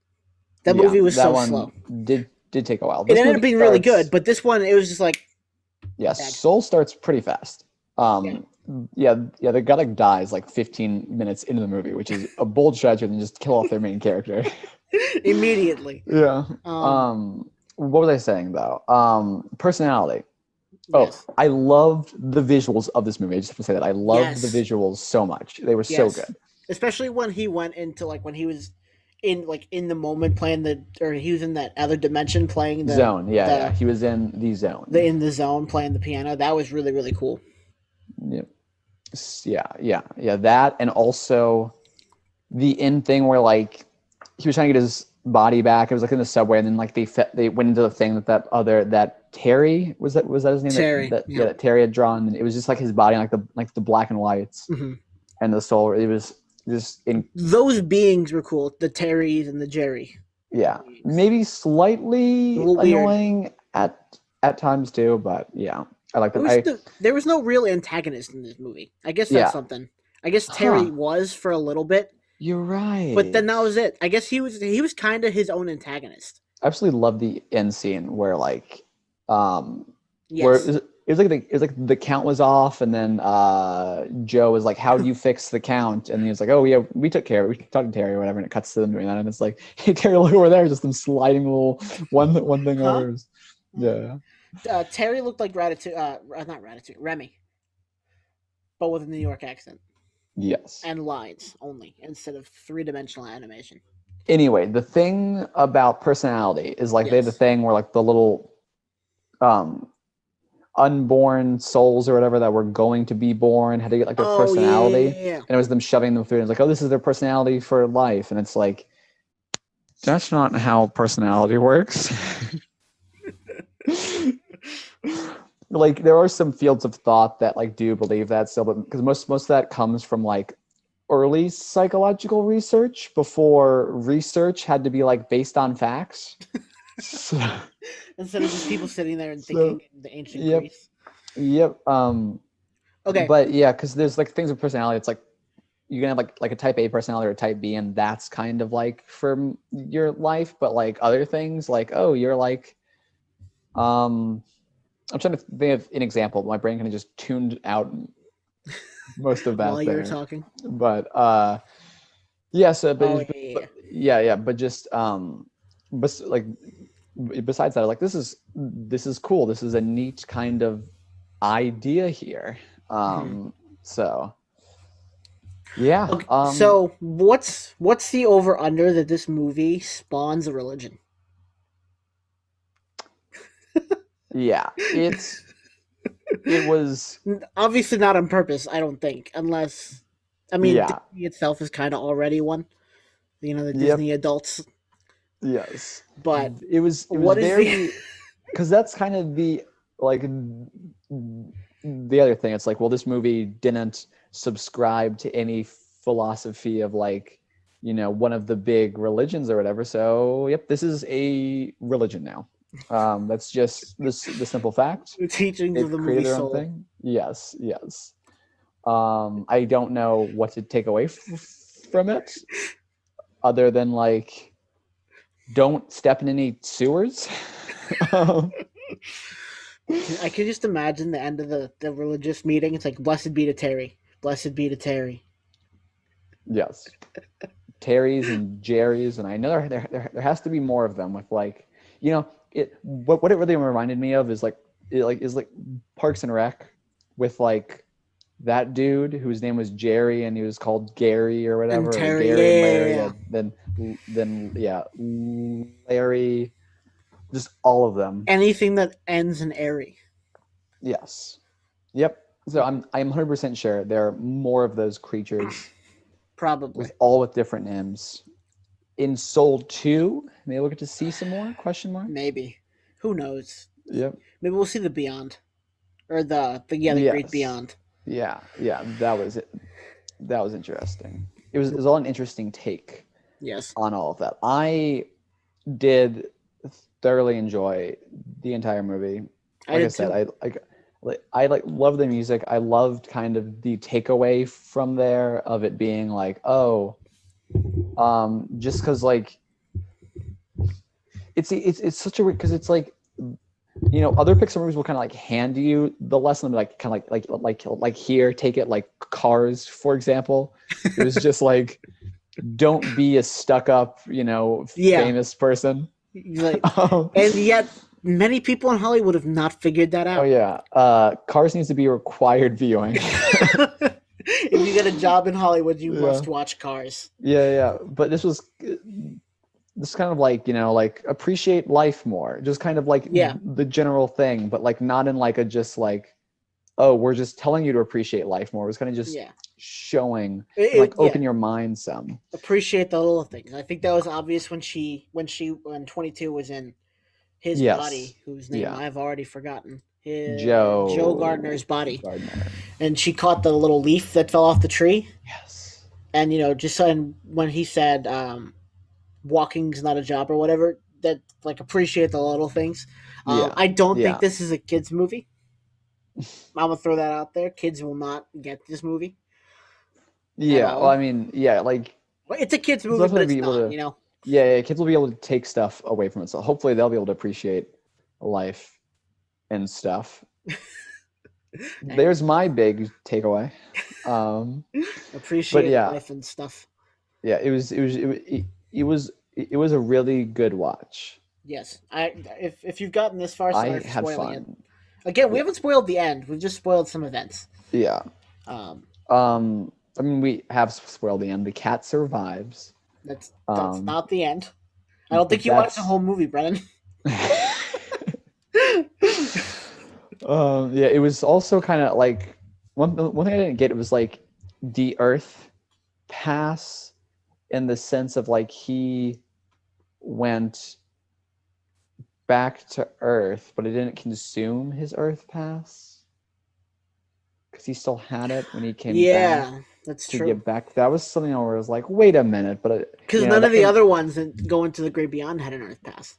That yeah. movie was That so one slow. did take a while. It This ended up movie being really good, starts. but this one it was just like Yeah, bad. Soul starts pretty fast. Yeah. Yeah, the guy like dies like 15 minutes into the movie, which is a bold strategy than just kill off their main character. Immediately. Yeah. Um. What was I saying though? Personality. Oh, Yes. I loved the visuals of this movie. I just have to say that I loved the Yes. visuals so much. They were so Yes. good. Especially when he went into like when he was in the moment playing the or he was in that other dimension playing Zone. Yeah. the He was in the zone. in the zone playing the piano. That was really cool. Yeah. Yeah. That and also the end thing where like he was trying to get his body back. It was like in the subway, and then like they went into the thing that Terry was that his name Terry, yeah. that Terry had drawn. And it was just like his body, like the black and whites Mm-hmm. and the soul. It was just in Those beings were cool. The Terrys and the Jerry. yeah, maybe A slightly little weird. annoying at times too, but yeah, I like them. There was no real antagonist in this movie. I guess that's Yeah, something. I guess huh? Terry was for a little bit, You're but right. then that was it. I guess he was kind of his own antagonist. I absolutely love the end scene where like Um, where Yes. it was like the count was off, and then Joe was like, "How do you fix the count?" And he was like, "Oh yeah, we took care. We talked to Terry or whatever." And it cuts to them doing that, and it's like, "Hey Terry, look over there, just them sliding a little one thing Huh? over." Yeah. Terry looked like Ratatouille. Not Ratatouille. Remy, but with a New York accent Yes. and lines only instead of three-dimensional animation. Anyway, the thing about personality is like they had the Yes. thing where like the little um unborn souls or whatever that were going to be born had to get like their Oh yeah, yeah, personality, yeah, yeah. and it was them shoving them through. And it's like, oh, this is their personality for life, and it's like that's not how personality works. Like there are some fields of thought that like do believe that still, but because most of that comes from like early psychological research before research had to be like based on facts. So, Instead of just people sitting there and thinking so in the ancient yep, Greece. yep. Okay. But yeah, because there's like things with personality. It's like you can have like a type A personality or a type B, and that's kind of like for your life. But like other things, like oh, you're like um, I'm trying to think of an example. My brain kind of just tuned out most of While that you were there. talking. But yeah. So Oh but, yeah, yeah, but yeah. yeah, yeah. But just like besides that, like this is cool. This is a neat kind of idea here. Mhm. So yeah. Okay, so what's the over under that this movie spawns a religion? Yeah. It was Obviously not on purpose, I don't think, unless I mean yeah. Disney itself is kind of already one. You know, the Yep. Disney adults. Yes. But It was what is the very because that's kind of the like the other thing. It's like, well, this movie didn't subscribe to any philosophy of like, one of the big religions or whatever. So, yep, this is a religion now. That's just the simple fact. teachings of They've the created movie their own Soul? thing. Yes, yes. I don't know what to take away from it, other than like, don't step in any sewers. um, I can just imagine the end of the religious meeting. It's like, blessed be to Terry. Blessed be to Terry. yes, Terry's and Jerry's, and I know there has to be more of them with like, it what it really reminded me of is like Parks and Rec with like that dude whose name was Jerry and he was called Gary or And whatever, or Terry, Gary and Larry, yeah. and then yeah, Larry, just all of them. Anything that ends in airy. Yes. Yep. So I'm 100% sure there are more of those creatures Probably. with all with different names. In Soul 2, maybe we'll get to see some more? Question mark. Maybe. Who knows? Yep. Maybe we'll see the Beyond. Or the Great Yes. Beyond. Yeah. Yeah. That was it. That was interesting. It was all an interesting take Yes. on all of that. I did thoroughly enjoy the entire movie. I Like I did said, too. I like love the music. I loved kind of the takeaway from there of it being like, oh, just because like it's such a weird because it's like other Pixar movies will kind of like hand you the lesson, like kind of like here, take it, like Cars, for example. It was just like, don't be a stuck up, Yeah. famous person. Like, um, and yet, many people in Hollywood have not figured that oh out. yeah, Cars needs to be required viewing. If you get a job in Hollywood, you Yeah, must watch Cars. yeah. But this kind of like like appreciate life more, just kind of like Yeah. the general thing, but like not in like a just like, oh, we're just telling you to appreciate life more. It was kind of just Yeah. showing and like Yeah. open your mind some. Appreciate the little things. I think that was obvious when 22 was in his Yes. body, whose name Yeah. I've already forgotten. Joe Joe Gardner's body, Gardner. and she caught the little leaf that fell off the tree, Yes. and just and when he said, "Walking's not a job" or whatever, that like appreciate the little things. Yeah. I don't think Yeah. this is a kids movie. I'm gonna throw that out there. Kids will not get this movie at Yeah. Well, all. I mean, yeah, like Well, it's a kids they'll movie, but definitely it's be able not. to yeah, kids will be able to take stuff away from it. So hopefully they'll be able to appreciate life and stuff. And There's my big takeaway. Um, but appreciate yeah, life and stuff. yeah, it was a really good watch. Yes, if you've gotten this far, sorry I for had spoiling it. fun. Again, we Yeah, haven't spoiled the end. We've just spoiled some events. yeah. Um, I mean, we have spoiled the end. The cat survives. that's Um, not the end. I don't think but you watched the that's whole movie, Brennan. yeah, it was also kind of like one thing I didn't get. It was like the Earth pass in the sense of like he went back to Earth, but it didn't consume his Earth pass because he still had it when he came back Yeah, that's to true. get back. That was something where I was like, wait a minute, but Because none of that the could, other ones that go into the Great Beyond had an Earth Pass.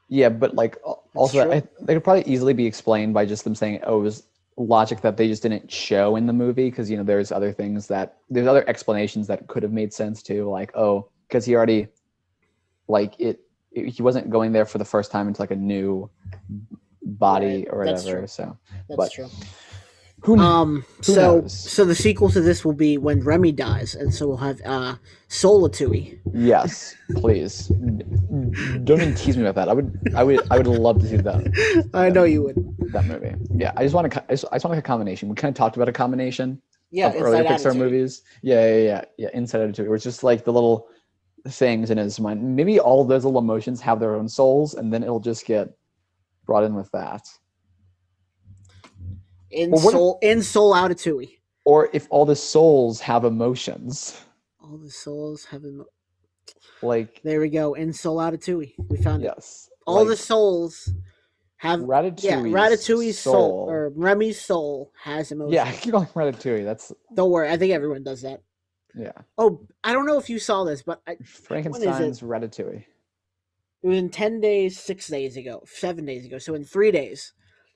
yeah, but like That's also true. they could probably easily be explained by just them saying, oh, it was logic that they just didn't show in the movie because there's other explanations that could have made sense too, like oh, because he already like he wasn't going there for the first time into like a new Right. body or That's whatever. true. So, That's but true. who who So knows? so the sequel to this will be when Remy dies, and so we'll have Solatui. Yes, please. Don't even tease me about that. I would love to see I that know you would. that movie. Yeah, I just want like a combination. We kind of talked about a combination Yeah, of earlier Inside Pixar Attitude. movies. Yeah. Inside Out 2, where it's just like the little things in his mind. Maybe all those little emotions have their own souls, and then it'll just get brought in with that. In Or what if, Soul Attitude. or if all the souls have emotions? All the souls have been. Like, There we go. In Soul Attitude. We found it. yes, All the like souls have. Yeah, Ratatouille's Ratatouille's soul soul. or Remy's soul has Yeah, I emotions. keep calling Ratatouille. That's Don't worry. I think everyone does that. yeah. Oh, I don't know if you saw this, but when is it? Frankenstein's Ratatouille. It was in 10 days, 6 days ago, 7 days ago. So in 3 days,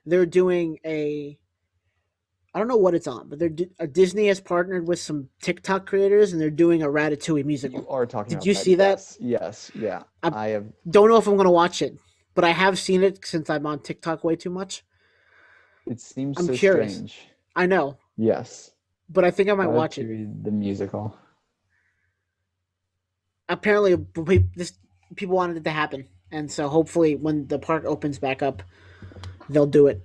they're doing a. I don't know what it's on, but Disney has partnered with some TikTok creators and they're doing a Ratatouille You musical. are talking Did about you that. see that? Yes, yeah. I I have. don't know if I'm going to watch it, but I have seen it since I'm on TikTok way too much. It seems I'm so curious. strange. I know, Yes, but I think I might watch it. Ratatouille the musical. Apparently, this people wanted it to happen, and so hopefully, when the park opens back up, they'll do it.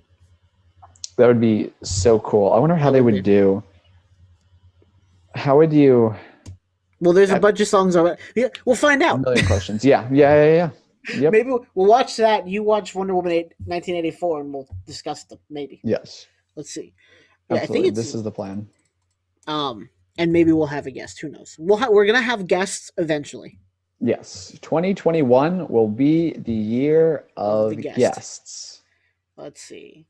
That would be so cool. I wonder how That they would would be. do. How would you? Well, there's a I, bunch of songs already. Yeah, we'll find a out. million questions. Yeah. Yep. Maybe we'll watch that. You watch Wonder Woman 1984, and we'll discuss them. Maybe. Yes. Let's see. Yeah, I think Absolutely. it's This is the plan. and maybe we'll have a guest. Who knows? We're gonna have guests eventually. Yes. 2021 will be the year Of the of guest. guests. Let's see.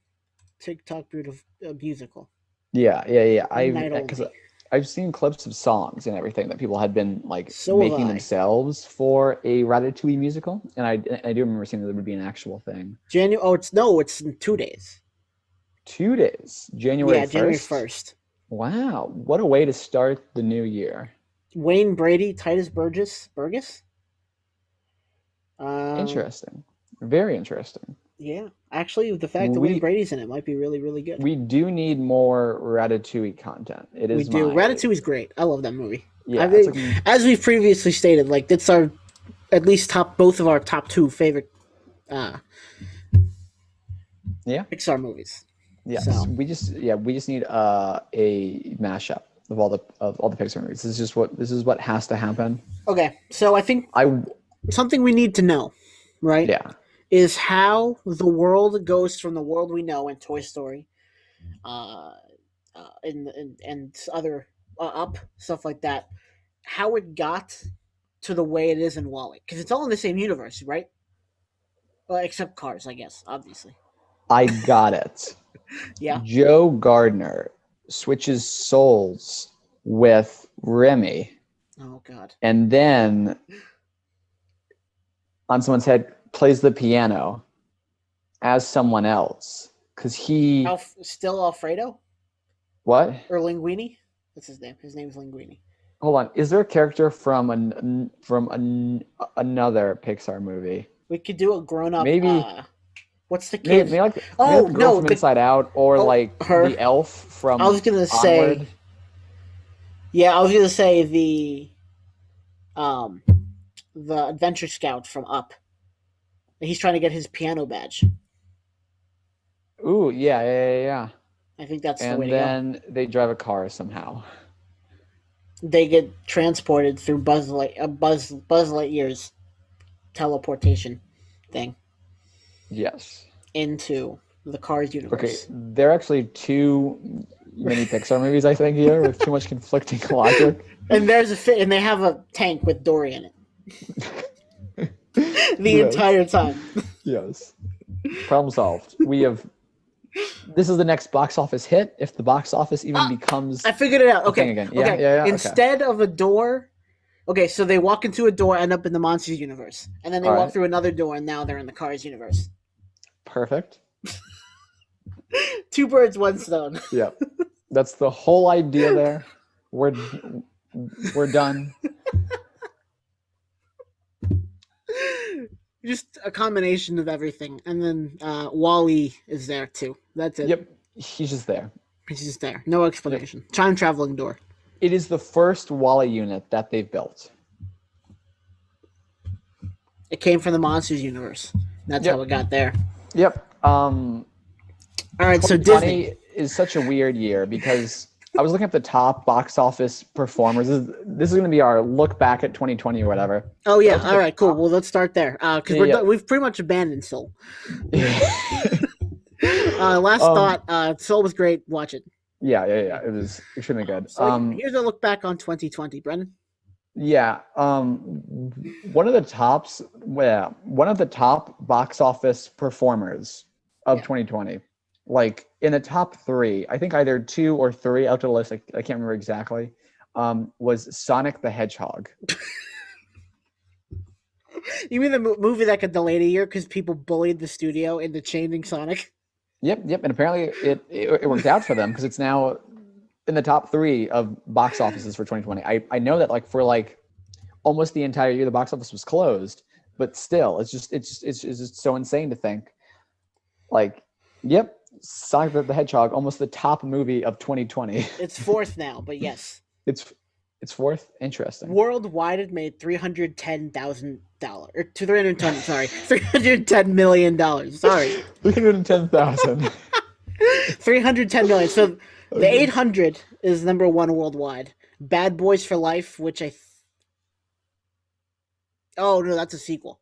TikTok beautiful musical Yeah. one I've night because only. I've seen clips of songs and everything that people had been like So have making I. themselves for a Ratatouille musical, and I do remember seeing that there would be an actual thing. January. Oh, it's no. It's in 2 days. 2 days, January Yeah, January 1st. 1st. Wow, what a way to start the new year. Wayne Brady, Titus Burgess. Um, Interesting. Very interesting. yeah. Actually, the fact that Wayne We Brady's in it might be really, really good. we do need more Ratatouille content. It We is do. my Ratatouille is great. I love that movie. I yeah, it's mean, like as we've previously stated, like that's our at least both of our top two favorite uh, yeah. Pixar movies. Yes. So We just need a mashup of all the Pixar movies. This is what has to happen. okay, so I think I something we need to know, right, yeah. is how the world goes from the world we know in Toy Story, uh, and other up stuff like that, how it got to the way it is in Wally, because it's all in the same universe, right? Well, except Cars, I guess, obviously. I got it. Yeah. Joe Gardner switches souls with Remy, Oh God. and then on someone's head plays the piano as someone else. Because Still Alfredo what? or Linguini? That's his name. His name's Linguini. Hold on. Is there a character from another Pixar movie? We could do a grown up. Maybe What's the Maybe, kid? maybe like Oh the girl no, from Inside Out, or oh like her. the elf I was from gonna say Onward. yeah, I was gonna say um the adventure scout from Up. He's trying to get his piano badge. Ooh, yeah, yeah, yeah, yeah. I think that's the way And to go. then they drive a car somehow. They get transported through Buzz Lightyear's teleportation thing Yes. into the Cars Okay, universe. there are actually two mini Pixar movies, I think, here with too much conflicting logic. And there's a fit, and they have a tank with Dory in it the Yes, entire time. yes. Problem solved. We have. This is the next box office hit, if the box office even Ah, I becomes figured it out. a thing Okay, again. Yeah, okay. yeah, yeah. Okay. Instead of a door, okay, so they walk into a door, end up in the Monsters universe, and then they All walk right. through another door, and now they're in the Cars universe. Perfect. Two birds, one stone. Yeah. That's the whole idea there. We're we're done. Just a combination of everything, and then Wally is there too. That's it. Yep. He's just there. He's just there. No Yep. explanation. Time traveling door. It is the first Wally unit that they've built. It came from the Monsters universe. That's how Yep. it got there. Yep. All right, so Disney. 2020 is such a weird year because I was looking at the top box office performers. This is going to be our look back at 2020 or whatever. Oh I yeah. looked at All the right. Cool. Well, let's start there because Yeah, yeah. we've pretty much abandoned Soul. Yeah. Last um, thought. Soul was great. Watch it. yeah, yeah, yeah. It was extremely good. So yeah, here's a look back on 2020, Brennan. Yeah. One of the tops, well, one of the top box office performers of Yeah. 2020, like in the top three, I think either two or three out of the list, I can't remember exactly, was Sonic the Hedgehog. You mean the movie that got delayed a year because people bullied the studio into changing Sonic? Yep, yep. And apparently it worked out for them because it's now in the top three of box offices for 2020. I know that like for like almost the entire year the box office was closed, but still it's just so insane to think. Like, yep, Sonic the Hedgehog, almost the top movie of 2020. It's fourth now, but yes. It's fourth. Interesting. Worldwide, it made $310,000 or $310. Sorry, $310 million. Sorry, 310,000. $310 million. So the Okay. 800 is number one worldwide. Bad Boys for Life, which oh no, that's a sequel.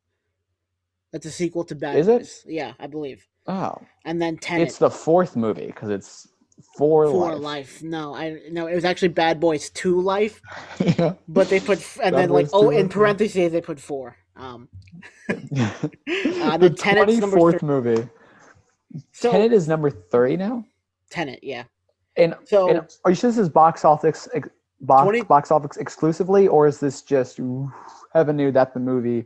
That's a sequel to Bad Is it? Boys. Yeah, I believe. Oh, And then it's Tenet the fourth movie because it's for for life. Life. No, it was actually Bad Boys 2 Life, Yeah. but they put and Bad then like Boys 2 in Life, yeah. parentheses they put 4. The Then Tenet's number 3. 24th movie. So Tenet is number 3 now. Tenet, yeah. And So are you sure this is box office 20 box office exclusively, or is this just heaven knew that the movie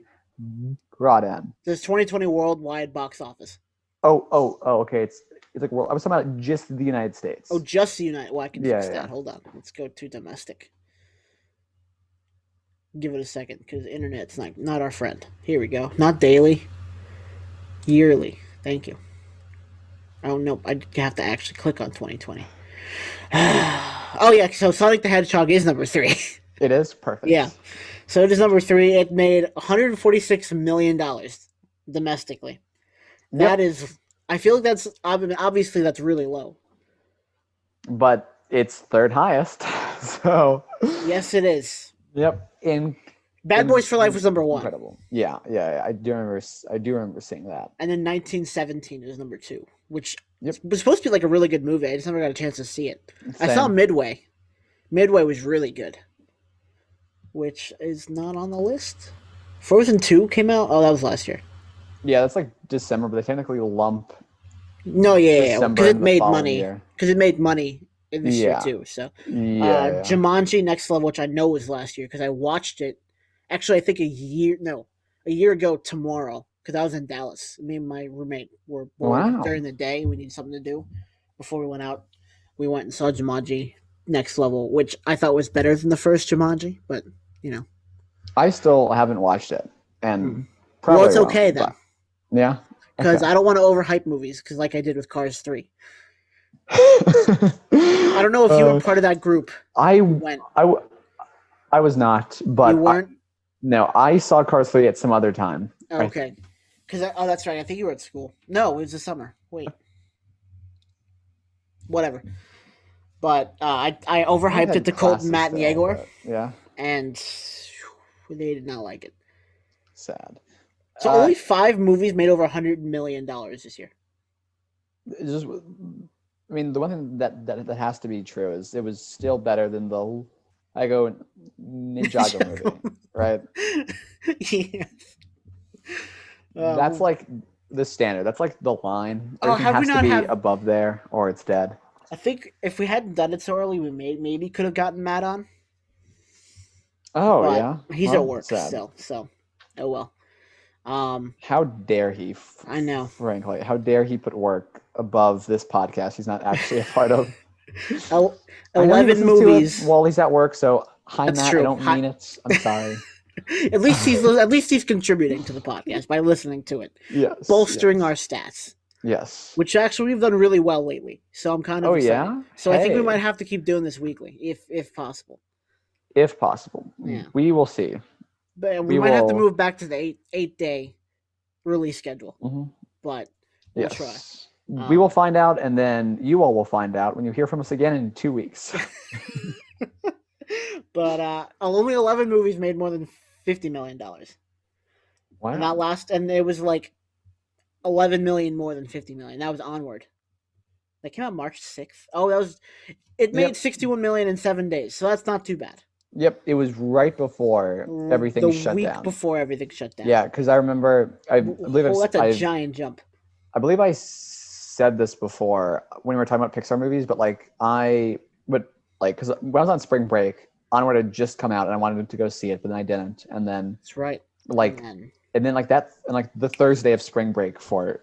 brought in? there's 2020 worldwide box office. Oh, okay. It's like world. I was talking about just the United States. Oh, just the United. Well, I can fix Yeah. that. Hold on. Let's go to domestic. Give it a second because internet's not our friend. Here we go. Not daily. Yearly. Thank you. Oh no, I have to actually click on 2020. Oh yeah, so Sonic the Hedgehog is number 3. It is perfect. Yeah. So it is number 3. It made $146 million domestically. That is, I feel like that's obviously that's really low. But it's third highest. So Yes, it is. yep. Bad Boys for Life was number 1, Incredible. Yeah. I do remember seeing that. and then 1917 is number 2, which Yep. was supposed to be like a really good movie. I just never got a chance to see it. I saw Same. Midway. Midway was really good, which is not on the list. Frozen 2 came out. Oh, that was last year. Yeah, that's like December, but they technically lump No, yeah, December because it and the made following money. year. Because it made money in this year Yeah. too. So, Yeah. Jumanji Next Level, which I know was last year because I watched it. Actually, I think a year ago tomorrow because I was in Dallas. Me and my roommate were bored Wow. during the day. We needed something to do before we went out. We went and saw Jumanji Next Level, which I thought was better than the first Jumanji, but you know, I still haven't watched it, and well, it's probably okay wrong, then. but- yeah. because I don't want to overhype movies because like I did with Cars 3. I don't know if you were uh, part of that group I, who went. I, I was not, You but weren't? no, I saw Cars 3 at some other time. Oh, okay. Because oh, that's right. I think you were at school. No, it was the summer. Wait, whatever. But I I might have overhyped it had to Colton, classes Matt, and still, Yegor, but yeah, and they did not like it. sad. So only 5 movies made over $100 million this year. Just, I mean, the one thing that has to be true is it was still better than the Lego Ninjago movie, right? Yeah. That's like the standard. That's like the line. Oh, Everything have we has to not be have? above there, or it's dead. I think if we hadn't done it so early, we maybe could have gotten Matt on, Oh but yeah. he's at Well, work sad. still. So, oh well. Um, How dare he? I know. Frankly, how dare he put work above this podcast? He's not actually a part of. I know he 11 listens to it movies. while he's at work. So hi, That's Matt. I true. don't mean it. I'm sorry. At least he's contributing to the podcast by listening to it, Yes. bolstering our Yes. stats, Yes. which actually we've done really well lately. So I'm kind of Oh excited. yeah. So I think we might Hey, have to keep doing this weekly, if possible. if possible, Yeah, we will see. but we We might have to will. move back to the eight day release schedule, Mhm. but we'll try. Yes. We will Um, find out, and then you all will find out when you hear from us again in 2 weeks. but only 11 movies made more than $50 million, and Wow. and it was like 11 million more than 50 million. That was Onward. That came out March 6th. Oh, that was it made Yep. 61 million in 7 days, so that's not too bad. Yep. It was right before everything The shut week down. before everything shut down. Yeah, because I remember. I believe Oh, that's a giant jump. I believe I said this before when we were talking about Pixar movies, but because when I was on spring break, Onward had just come out, and I wanted to go see it, but then I didn't, and then That's right. And like then and then like that and like the Thursday of spring break for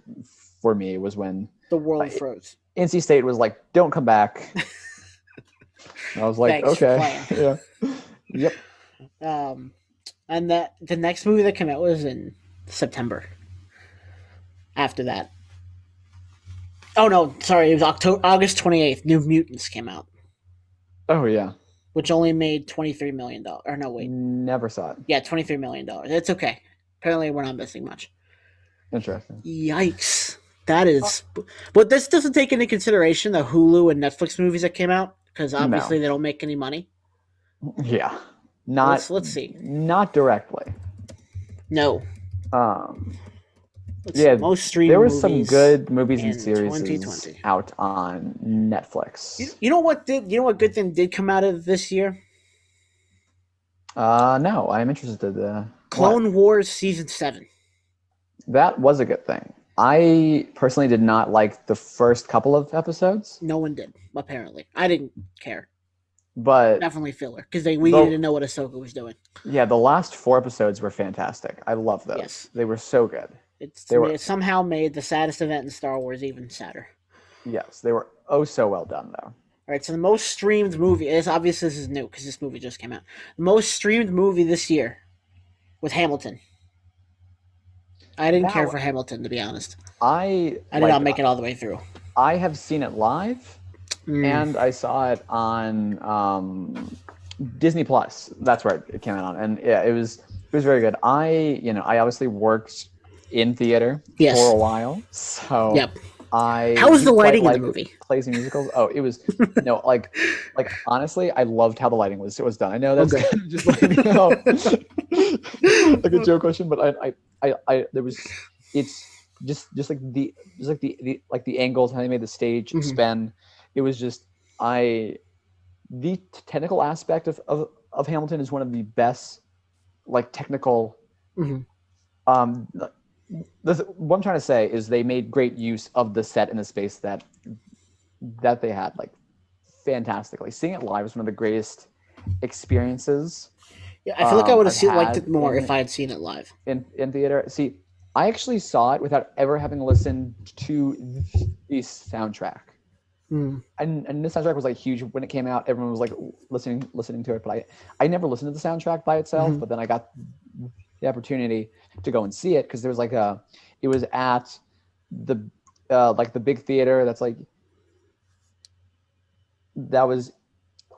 me was when the world uh, froze. NC State was like, "Don't come back." And I was like, Thanks for "Okay, playing. yeah, yep." Um, and the next movie that came out was in September. After that, oh no, sorry, it was August 28th. New Mutants came out, Oh yeah, which only made $23 million. Or no, wait, never saw it. yeah, $23 million. It's okay. Apparently, we're not missing much. Interesting. Yikes. That is. But this doesn't take into consideration the Hulu and Netflix movies that came out because No, obviously they don't make any money. yeah, Let's see. not directly. No. Um, Let's see. yeah, Most there streamed was some movies good movies and in series 2020. out on Netflix. You know what did? You know what good thing did come out of this year? No, I'm interested. What? Clone Wars season 7. That was a good thing. I personally did not like the first couple of episodes, No one did apparently. I didn't care. but Definitely filler because we needed the to know what Ahsoka was doing. yeah, the last 4 episodes were fantastic. I love those. Yes, They were so good. it's They were it somehow made the saddest event in Star Wars even sadder. yes, they were oh so well done though. All right, so the most streamed movie is obviously this is new because this movie just came out. The most streamed movie this year was Hamilton. I didn't care Now for Hamilton to be honest. I I did not like make it all the way through. I have seen it live Mm, and I saw it on Disney Plus. That's where it came out on, and yeah, it was very good. I obviously worked in theater for yes. a while, so Yep. I How was do the quite lighting in the like movie? plays and musicals. Oh, it was like honestly, I loved how the lighting was done. I know Oh, that's good. kind of just like like a joke question, but I there was it's just like the angles how they made the stage Mhm. spin. It was just I the technical aspect of Hamilton is one of the best like technical Mhm. um what I'm trying to say is they made great use of the set and the space that they had like fantastically. Seeing it live was one of the greatest experiences Yeah, I feel like I would I've have liked had it more if I had seen it live. in theater. See, I actually saw it without ever having listened to the soundtrack. Mm. And this soundtrack was like huge when it came out. Everyone was like listening to it, but I never listened to the soundtrack by itself. Mhm. But then I got the opportunity to go and see it because there was it was at the like the big theater that's like that was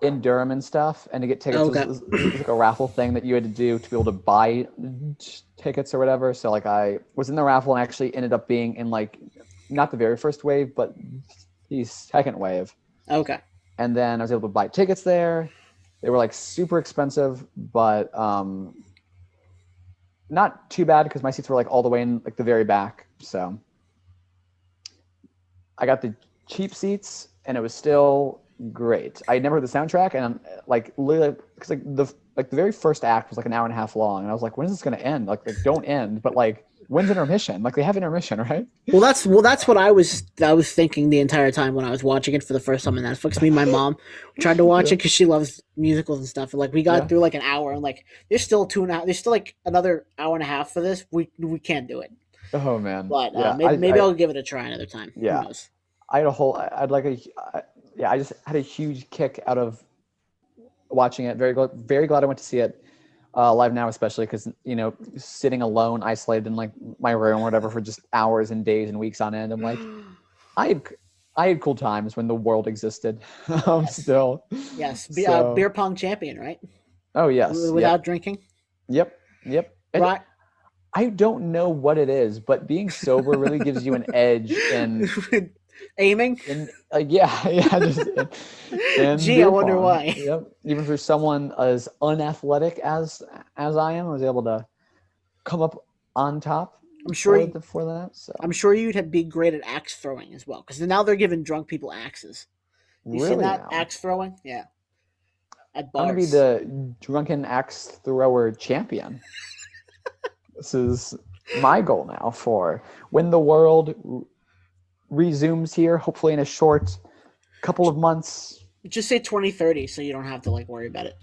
in Durham and stuff, and to get tickets Okay. was like a raffle thing that you had to do to be able to buy tickets or whatever. So like I was in the raffle and actually ended up being in like not the very first wave, but the second wave. Okay. And then I was able to buy tickets there. They were like super expensive, but not too bad because my seats were like all the way in like the very back. So I got the cheap seats, and it was still great. I never heard the soundtrack, and I'm like literally because like the very first act was like an hour and a half long, and I was like, when is this going to end? Like don't end, but like when's intermission? Like they have intermission, right? Well, that's what I was thinking the entire time when I was watching it for the first time on Netflix. Me and my mom tried to watch Yeah, it because she loves musicals and stuff. And like we got yeah. through like an hour, and like there's still two and a half. There's still like another hour and a half for this. We can't do it, Oh man, but yeah. maybe I'll give it a try another time. Who Yeah. knows? I had a whole. I'd like a. Yeah, I just had a huge kick out of watching it. Very glad I went to see it live now, especially because sitting alone, isolated in like my room or whatever for just hours and days and weeks on end. I'm like, I had I had cool times when the world existed. Yes, Still, yes. so Beer pong champion, right? oh yes, Without yep, drinking, yep. And right? I don't know what it is, but being sober really gives you an edge Aiming. yeah, yeah, just in Gee, I beer wonder pong. why. Yep. Even for someone as unathletic as I am, I was able to come up on top I'm sure. for that. So I'm sure you'd be great at axe throwing as well, because now they're giving drunk people axes. You seen really that now, axe throwing? Yeah, at I'm gonna be bars. the drunken axe thrower champion. This is my goal now for when the world resumes here, hopefully in a short couple of months. Just say 2030, so you don't have to like worry about it.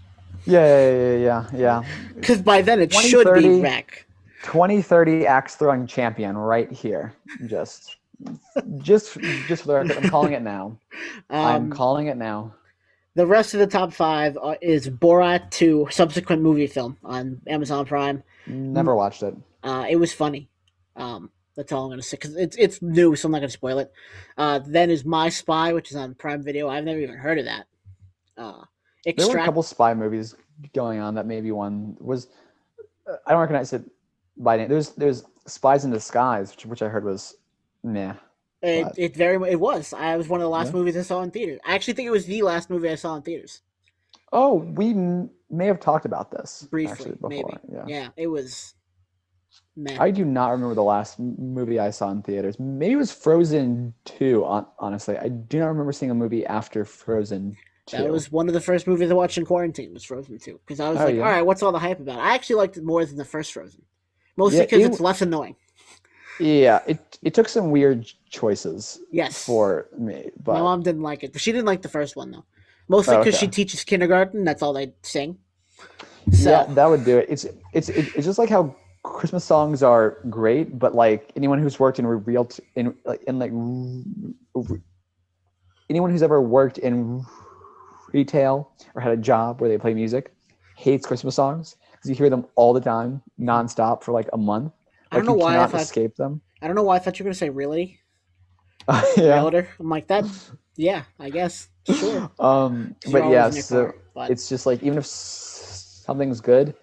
Yeah. Because by then it should be 2030, wreck. 2030 axe throwing champion right here. Just just for the record, I'm calling it now. I'm Um, calling it now. the rest of the top five is Borat 2, subsequent movie film on Amazon Prime. Never watched it. It was funny. That's all I'm gonna say because it's new, so I'm not gonna spoil it. Then is My Spy, which is on Prime Video. I've never even heard of that. Uh, There were a Extract. couple spy movies going on that maybe one was I don't recognize it by name. There's Spies in Disguise, which I heard was nah, It but it very it was. I was one of the last yeah. movies I saw in theaters. I actually think it was the last movie I saw in theaters. Oh, we may have talked about this actually Briefly, before. maybe. Yeah. Yeah, it was meh. I do not remember the last movie I saw in theaters. Maybe it was Frozen 2, honestly. I do not remember seeing a movie after Frozen That 2. was one of the first movies I watched in quarantine. Was Frozen 2 because I was Oh like, all yeah. right, what's all the hype about? I actually liked it more than the first Frozen, mostly Yeah, because it's less annoying. it took some weird choices Yes, for me, my but mom didn't like it. She didn't like the first one though, mostly oh, because she okay. teaches kindergarten. That's all they sing. Yeah, So that would do it. It's just like how Christmas songs are great, but like anyone who's worked in anyone who's ever worked in retail or had a job where they play music hates Christmas songs because you hear them all the time, nonstop for like a month. I don't Like know you why I cannot thought escape them. I don't know why I thought you were gonna say really Yeah. realtor. I'm like that. Yeah, I guess sure because you're But always yeah, in your car. so But it's just like even if something's good,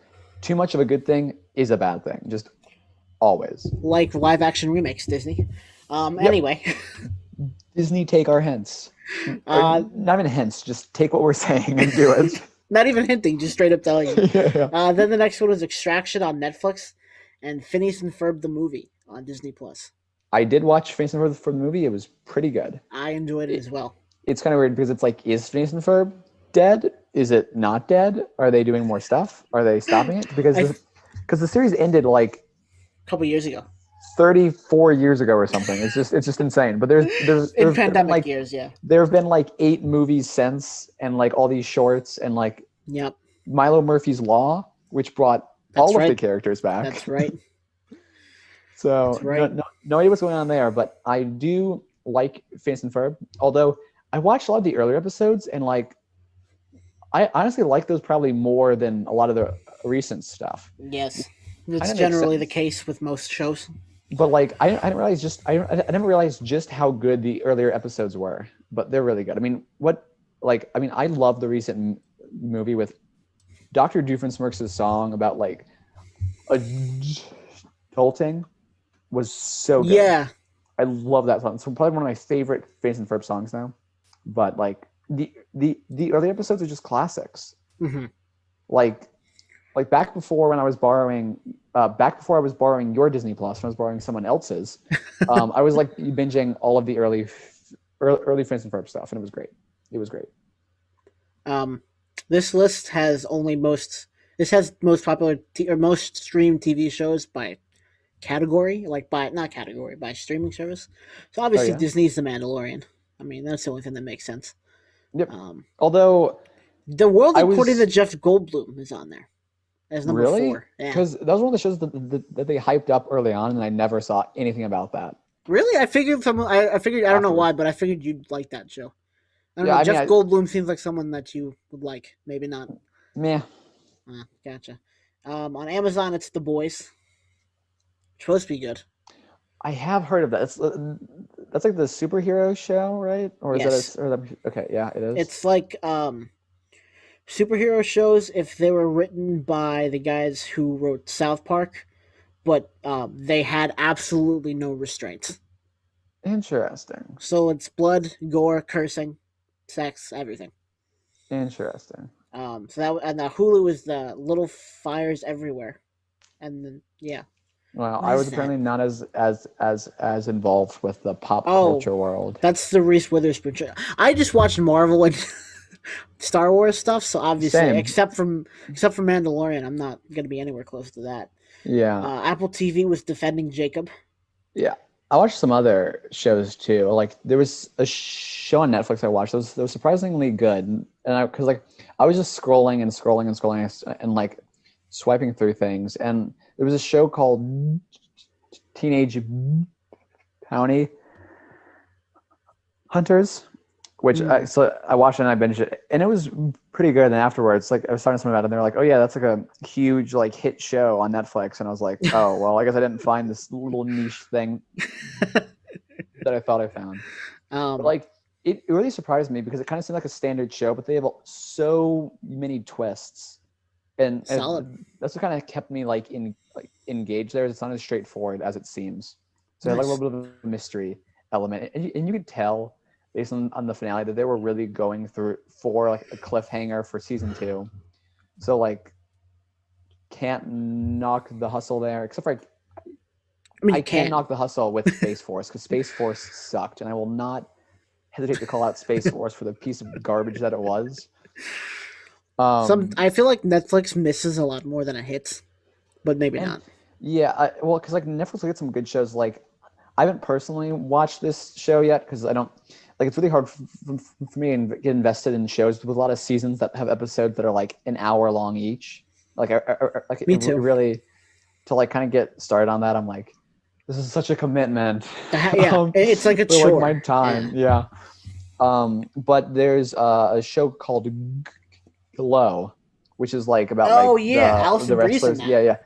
too much of a good thing is a bad thing. Just always. like live action remakes, Disney. Yep. Anyway, Disney, take our hints, or uh, not even hints. Just take what we're saying and do it. not even hinting, just straight up telling you. Yeah. Then the next one was Extraction on Netflix, and Phineas and Ferb the movie on Disney Plus. I did watch Phineas and Ferb for the movie. It was pretty good. I enjoyed it It, as well. it's kind of weird because it's like, is Phineas and Ferb dead? Is it not dead? Are they doing more stuff? Are they stopping it? I Because the series ended like a couple years ago 34 years ago or something. It's just insane. But in there've been pandemic like years. Yeah. there have been like 8 movies since, and like all these shorts, and like Yep. Milo Murphy's Law, which brought That's all of the right. characters That's back. right. So That's right. no idea what's going on there, but I do like Phineas and Ferb. Although I watched a lot of the earlier episodes, and like I honestly like those probably more than a lot of the recent stuff. Yes. Kind It's of makes generally the sense. case with most shows. but like I didn't realize just I never realized just how good the earlier episodes were, but they're really good. I mean, I love the recent movie with Dr. Doofenshmirtz' song about like adulting was so good. Yeah. I love that song. It's probably one of my favorite Phineas and Ferb songs now. But like the early episodes are just classics. Hmm. Like back before when I was borrowing back before I was borrowing your Disney Plus, when I was borrowing someone else's, I was like binging all of the early Phineas and Ferb stuff, and it was great. It was great. Um, this list has only most. This has most popular or most streamed TV shows by category, like by not category by streaming service. So Oh obviously yeah. Disney's The Mandalorian. I mean, that's the only thing that makes sense. Yep. Um, Although the World I According to was Jeff Goldblum is on there as number really, 4. Yeah, because that was one of the shows that they hyped up early on, and I never saw anything about that really. I figured someone. I figured. I don't know why, afterwards. but I figured you'd like that show. I don't Yeah, know. I mean, Jeff Goldblum seems like someone that you would like. Maybe not. meh. Gotcha. On Amazon, it's The Boys. It's supposed to be good. I have heard of that. That's like the superhero show, right? Or is that Yes, okay? Yeah, it is. it's like superhero shows if they were written by the guys who wrote South Park, but they had absolutely no restraints. Interesting. So it's blood, gore, cursing, sex, everything. Interesting. So that and the Hulu is the Little Fires Everywhere, and then yeah, Well, what I was is that? apparently not as involved with the pop Oh, culture world. that's the Reese Witherspoon show. I just watched Marvel and Star Wars stuff, so obviously, Same. except for Mandalorian, I'm not gonna be anywhere close to that. Yeah. Apple TV was defending Jacob. Yeah. I watched some other shows too. Like there was a show on Netflix I watched that was surprisingly good, and I because like I was just scrolling and scrolling and scrolling and like swiping through things, and there was a show called Teenage Bounty Hunters, which Mm, I watched it and I binged it, and it was pretty good. And afterwards, like I was talking to someone about it, and they were like, "Oh yeah, that's like a huge like hit show on Netflix," and I was like, "Oh well, I guess I didn't find this little niche thing that I thought I found." But um, like, it really surprised me because it kind of seemed like a standard show, but they have so many twists, Solid, and that's what kind of kept me like engaged there. It's not as straightforward as it seems. So it had like a nice. little bit of a mystery element, and you could tell based on the finale that they were really going through for like a cliffhanger for season 2. So like, can't knock the hustle there, except for I mean, I you can can. knock the hustle with Space Force because Space Force sucked, and I will not hesitate to call out Space Force for the piece of garbage that it was. Um, I feel like Netflix misses a lot more than it hits, but maybe and not. yeah, well, because like Netflix will get some good shows. Like I haven't personally watched this show yet because I don't like. It's really hard for me to get invested in shows with a lot of seasons that have episodes that are like an hour long each. Like, like it Me too. really to like kind of get started on that. I'm like, this is such a commitment Yeah, um, it's like a for like my chore. time. Yeah. Yeah. But there's a show called Glow, which is like about Oh like yeah, the Allison Breeze in wrestlers. that. Yeah, yeah,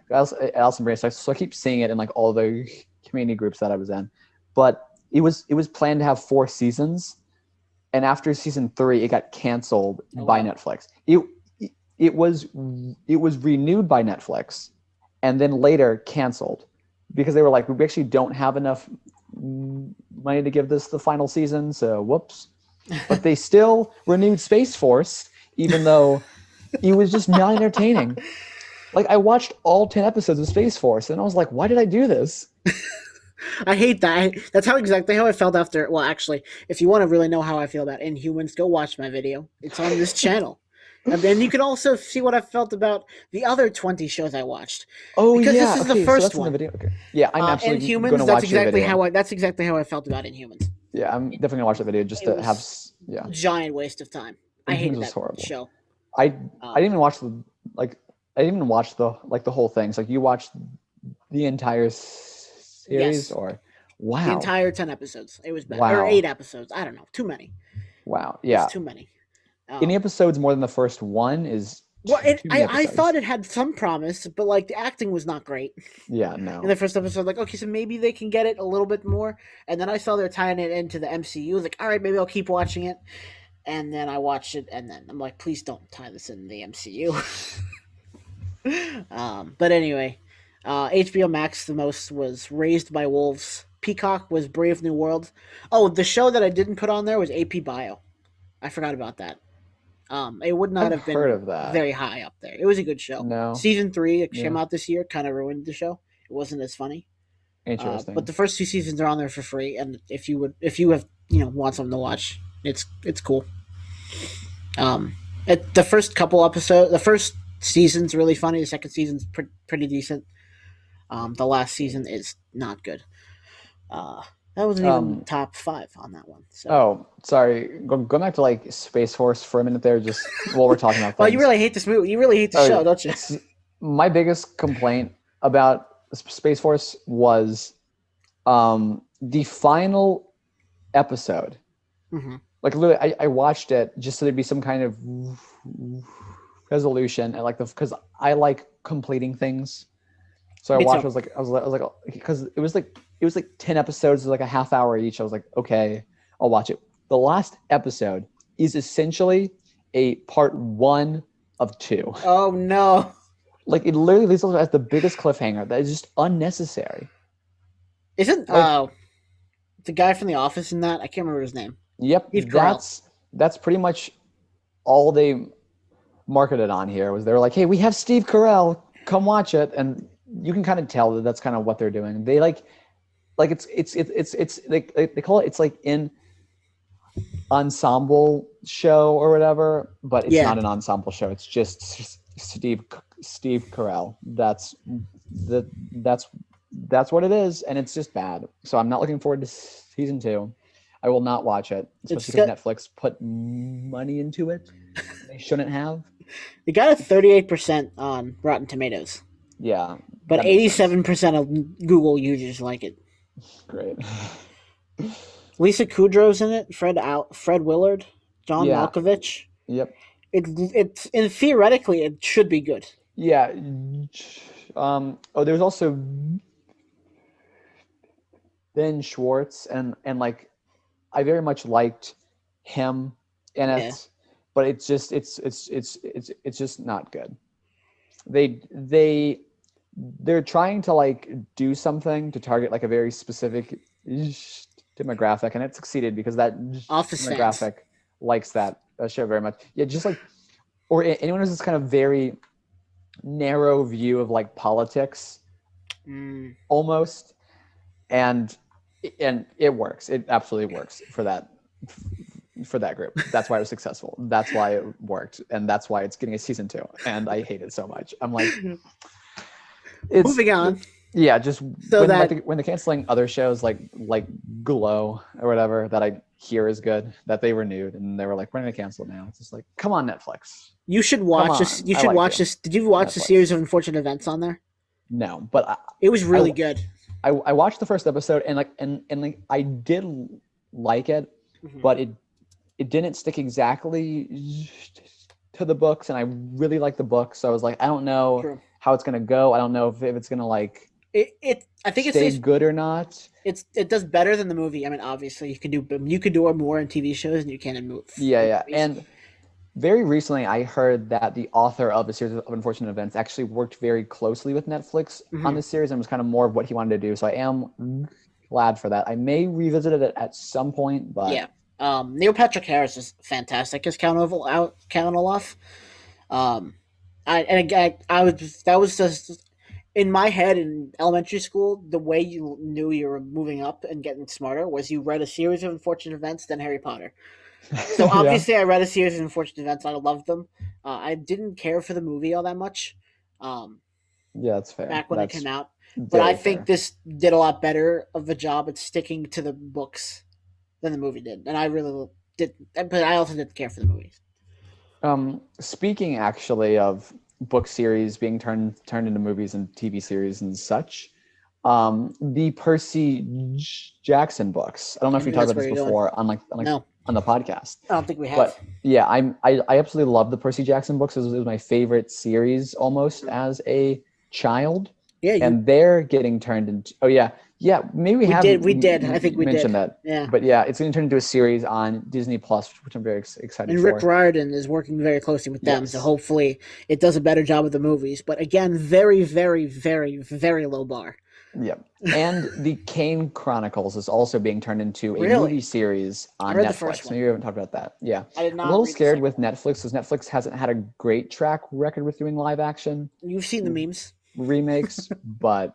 Alison Brie. So I keep seeing it in like all the community groups that I was in. But it was planned to have 4 seasons, and after season 3, it got canceled Oh by wow. Netflix. It was it was renewed by Netflix, and then later canceled because they were like, we actually don't have enough money to give this the final season. So whoops. But they still renewed Space Force, even though it was just not entertaining. Like I watched all 10 episodes of Space Force, and I was like, "Why did I do this?" I hate that. That's how exactly how I felt after. Well, actually, if you want to really know how I feel about Inhumans, go watch my video. It's on this channel, and then you can also see what I felt about the other 20 shows I watched, Oh because this yeah, is the okay, so first that's in the one. video. Okay, yeah, I'm absolutely going Inhumans. to watch your video. That's exactly how I felt about Inhumans. Yeah, I'm definitely gonna watch that video just It to have. was Yeah, a giant waste of time. I Inhumans hated was that horrible. show. I Um, didn't even watch the like. I didn't even watch the whole thing. So like you watched the entire series, yes, or the wow, entire 10 episodes. It was bad, or wow, 8 episodes. I don't know. Too many. wow. It's Yeah, too many. any Um, episodes more than the first one is Well, too many I thought episodes. it had some promise, but like the acting was not great Yeah, in no. the first episode. Like, okay, so maybe they can get it a little bit more. And then I saw they're tying it into the MCU. I was like, all right, maybe I'll keep watching it. And then I watched it, and then I'm like, please don't tie this in the MCU. But anyway, HBO Max the most was Raised by Wolves. Peacock was Brave New World. Oh, the show that I didn't put on there was AP Bio. I forgot about that. It would not I've have heard been of that. very high up there. It was a good show. No. Season three it came Yeah. out this year, kind of ruined the show. It wasn't as funny. But Interesting. the first two seasons are on there for free, and if you have want something to watch, it's cool. Um, the first couple episodes, the first season's really funny. The second season's pretty decent. The last season is not good. Uh, that wasn't even Um, top five on that one. So, oh, sorry. Going back to like Space Force for a minute there, just while we're talking about well, you things. really hate this movie. You really hate the Oh, yeah. show, don't you? My biggest complaint about Space Force was the final episode. Mm-hmm. Like literally, I watched it just so there'd be some kind of resolution and like the because I like completing things. So I Me watched. too. I was like, because it was like 10 episodes, like a half hour each. I was like, okay, I'll watch it. The last episode is essentially a part one of two. Oh no! Like it literally leaves us as the biggest cliffhanger that is just unnecessary. Isn't Like, the guy from The Office in that? I can't remember his name. yep, Steve Carell. that's pretty much all they marketed on here was they were like, hey, we have Steve Carell, come watch it, and you can kind of tell that that's kind of what they're doing. They like it's like they call it it's like in ensemble show or whatever, but it's Yeah, not an ensemble show. It's just Steve Carell. The that's that's what it is, and it's just bad. So I'm not looking forward to season two. I will not watch it, it's especially because got Netflix put money into it. They shouldn't have. it got a 38% on Rotten Tomatoes, Yeah, but that makes sense. 87% of Google users like it. Great. Lisa Kudrow's in it. Fred Willard, John Yeah. Malkovich. Yep. It's and theoretically it should be good. Yeah. Oh, there's also Ben Schwartz, and like I very much liked him in Yeah, it, but it's just not good. They're trying to like do something to target like a very specific demographic, and it succeeded because that Office fans. demographic likes that show very much. Yeah, just like or anyone who's this kind of very narrow view of like politics Mm, almost, and it works. It absolutely works for that group. That's why it was successful. That's why it worked, and that's why it's getting a season two. And I hate it so much. I'm like, it's moving on. yeah, just So that when they're canceling other shows like Glow or whatever that I hear is good that they renewed and they were like, we're gonna cancel it now. It's just like, come on, Netflix, you should come watch this. on. You I should like watch you, this. Did you watch the series Netflix. of unfortunate events on there? No, but It was I really good. I watched the first episode and like and like I did like it, Hmm. but it didn't stick exactly to the books, and I really like the books. So I was like, I don't know True. how it's gonna go. I don't know if it's gonna like It I think it stay stays. good or not. It does better than the movie. I mean, obviously you could do more in TV shows than you can Yeah, in yeah. movies. And very recently, I heard that the author of the series of unfortunate events actually worked very closely with Netflix on Hmm. this series and was kind of more of what he wanted to do. So I am glad for that. I may revisit it at some point, but Yeah. Neil Patrick Harris is fantastic as Count Olaf. Um, I was that was just in my head in elementary school. The way you knew you were moving up and getting smarter was you read a series of unfortunate events, then Harry Potter. So yeah, obviously, I read a series of unfortunate events. I loved them. I didn't care for the movie all that much um, yeah, that's fair. back when it came That's out, but I very think fair. this did a lot better of a job at sticking to the books than the movie did, and I really did. But I also didn't care for the movies. Speaking actually of book series being turned into movies and TV series and such, the Percy Jackson books. I don't know I if we think talked that's about where this you're going. before on like No. on the podcast. I don't think we have. But yeah, I absolutely love the Percy Jackson books. It was my favorite series almost Mhm. as a child, Yeah, and they're getting turned into. Oh yeah, yeah. Maybe we we have did. We did. I think we mentioned did. that, Yeah. but yeah, it's going to turn into a series on Disney Plus, which I'm very excited And Rick for. Riordan is working very closely with them, so Yes. hopefully it does a better job with the movies. But again, very, very, very, very low bar. Yep. And the Kane Chronicles is also being turned into a Really, movie series I on read the first Netflix. one. Maybe we haven't talked about that. Yeah. I did I'm a not little read the scared second with one. Netflix because Netflix hasn't had a great track record with doing live action You've seen the memes. remakes, but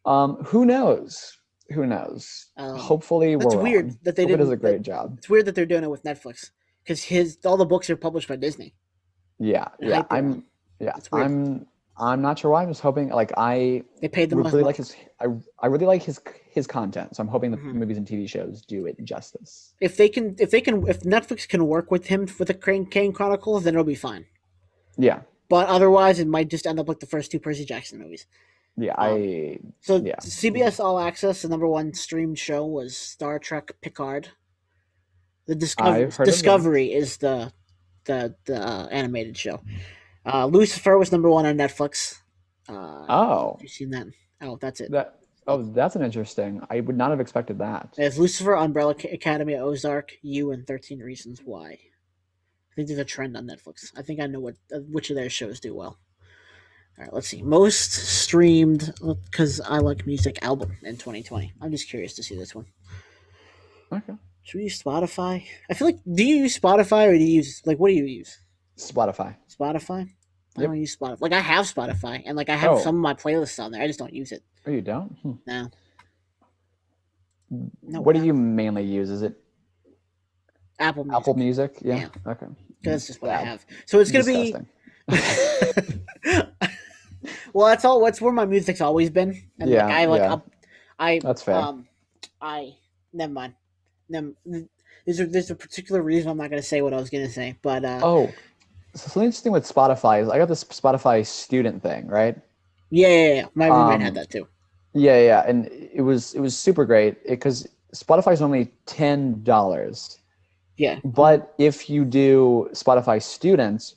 who knows? Who knows? Um, Hopefully that's we're weird wrong. that they Hope it does a didn't. That great job. it's weird that they're doing it with Netflix because his all the books are published by Disney Yeah, and yeah. Hyperion. Yeah, It's weird. I'm not sure why. I'm just hoping like I They paid the most really like money. I really like his content. So I'm hoping the Hmm. movies and TV shows do it justice. If Netflix can work with him for the Kane Chronicles, then it'll be fine. Yeah. But otherwise, it might just end up like the first two Percy Jackson movies. Yeah, Um, so yeah. CBS All Access, the number one streamed show was Star Trek Picard. The I've heard of that. Discovery is the animated show. Lucifer was number one on Netflix. Have Oh, you seen that? Oh, that's it. that that's an interesting. I would not have expected that. There's Lucifer, Umbrella Academy, Ozark, You, and 13 Reasons Why. I think there's a trend on Netflix. I think I know which of their shows do well. All right, let's see. Most streamed because I like music album in 2020. I'm just curious to see this one. Okay. Should we use Spotify? I feel like do you use Spotify or do you use like what do you use? Spotify. Spotify? I Yep. don't use Spotify. Like I have Spotify and like I have Oh, some of my playlists on there. I just don't use it. oh, you don't? No. No, What do you mainly use? Is it Apple Apple Music. Music? Yeah. Yeah, Okay. because that's just what I Bad. have. So it's gonna be. Disgusting. Well, that's all. That's where my music's always been, and like Yeah, I like yeah. I That's fair. I never mind. Never, there's a particular reason I'm not gonna say what I was gonna say, but Oh, so something interesting with Spotify is I got this Spotify student thing, right? yeah. My roommate had Um, that too. yeah, yeah, and it was super great because Spotify's only $10. Yeah. But if you do Spotify Students,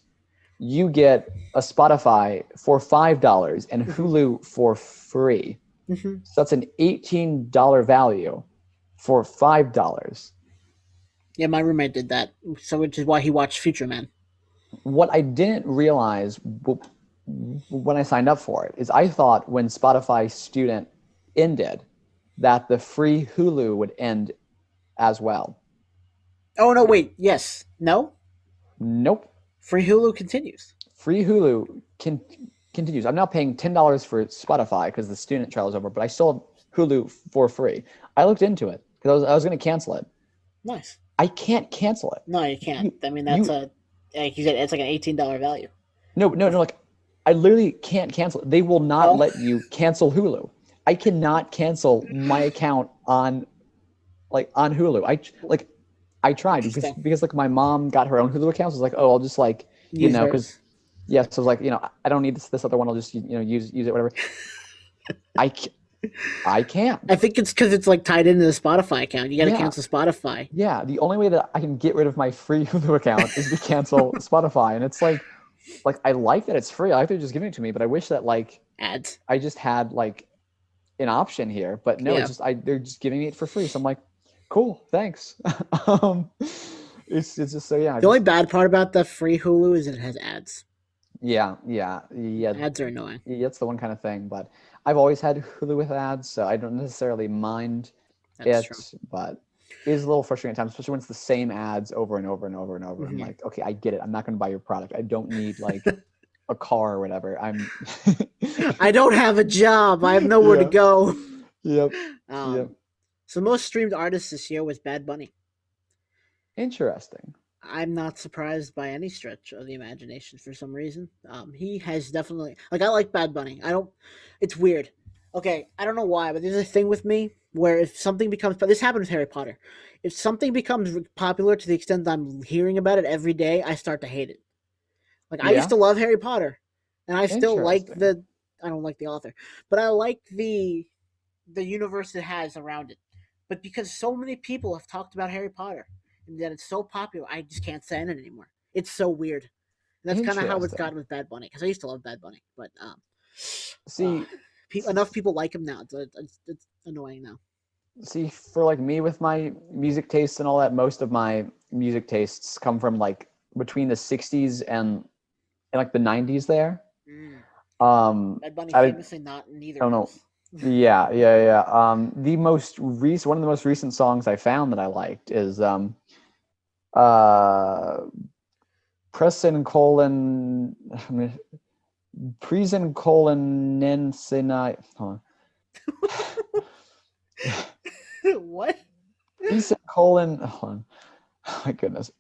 you get a Spotify for $5 and Mhm. Hulu for free. Mhm. So that's an $18 value for $5. Yeah, my roommate did that, so which is why he watched Future Man. What I didn't realize when I signed up for it is I thought when Spotify Student ended that the free Hulu would end as well. Oh no, wait, yes, no, Nope. free Hulu continues. Free Hulu continues. I'm now paying $10 for Spotify because the student trial is over, but I still have Hulu for free. I looked into it because I was going to cancel it. Nice. I can't cancel it. No, you can't. You I mean, that's you a like you said, it's like an $18 value. no, like I literally can't cancel it. They will not Oh, let you cancel Hulu. I cannot cancel my account on Hulu. I tried because interesting. because like my mom got her own Hulu account. So I was like, oh, I'll just like Use because hers. yes, so I was like, I don't need this other one. I'll just use it whatever. I I I can't. think it's because it's like tied into the Spotify account. You got to Yeah, cancel Spotify yeah. The only way that I can get rid of my free Hulu account is to cancel Spotify, and it's like I like that it's free. I like they're just giving it to me, but I wish that like ads. I just had like an option here. But no, it's Yeah. just they're just giving me it for free. So I'm like, cool, thanks. um, it's just so yeah, I The only just bad part about the free Hulu is it has ads. yeah. Ads are annoying. That's the one kind of thing. But I've always had Hulu with ads, so I don't necessarily mind That's it. true. But it is a little frustrating at times, especially when it's the same ads over and over and over and over. I'm Hmm. like, okay, I get it. I'm not going to buy your product. I don't need like a car or whatever. I'm I don't have a job. I have nowhere to yeah. go. Yep. Yep. Um, so most streamed artist this year was Bad Bunny. Interesting. I'm not surprised by any stretch of the imagination for some reason. He has definitely like I like Bad Bunny. I don't. It's weird. Okay, I don't know why, but there's a thing with me where if something becomes, but this happened with Harry Potter. If something becomes popular to the extent that I'm hearing about it every day, I start to hate it. Like I used Yeah. to love Harry Potter, and I still like Interesting. the. I don't like the author, but I like the universe it has around it. But because so many people have talked about Harry Potter, and then it's so popular, I just can't stand it anymore. It's so weird. And that's kind of how it's Interesting. gotten with Bad Bunny because I used to love Bad Bunny, but uh, See, enough people like him now. It's annoying now. see, for like me with my music tastes and all that, most of my music tastes come from like between the '60s and like the '90s. There, Mm. um, Bad Bunny I famously not in I either don't of know. those. Yeah, yeah, yeah. The most recent, one of the most recent songs I found that I liked is uh, Presen colon, Presen colon Nensena. Hold on. What? Presen colon. Hold on. Oh my goodness.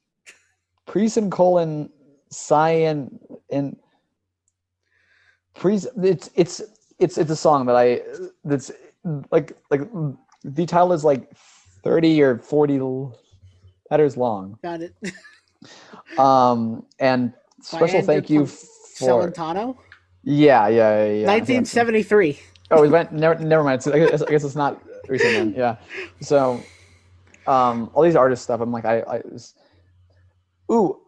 Presen colon cyan and Pres. It's a song that I that's like the title is like 30 or 40 letters long. Got it. And By special Andrew thank you for Celentano, yeah, yeah, yeah, yeah. I think that's 1973. oh, it went never mind. So I guess it's not recent then. Yeah. So all these artist stuff. I'm like ooh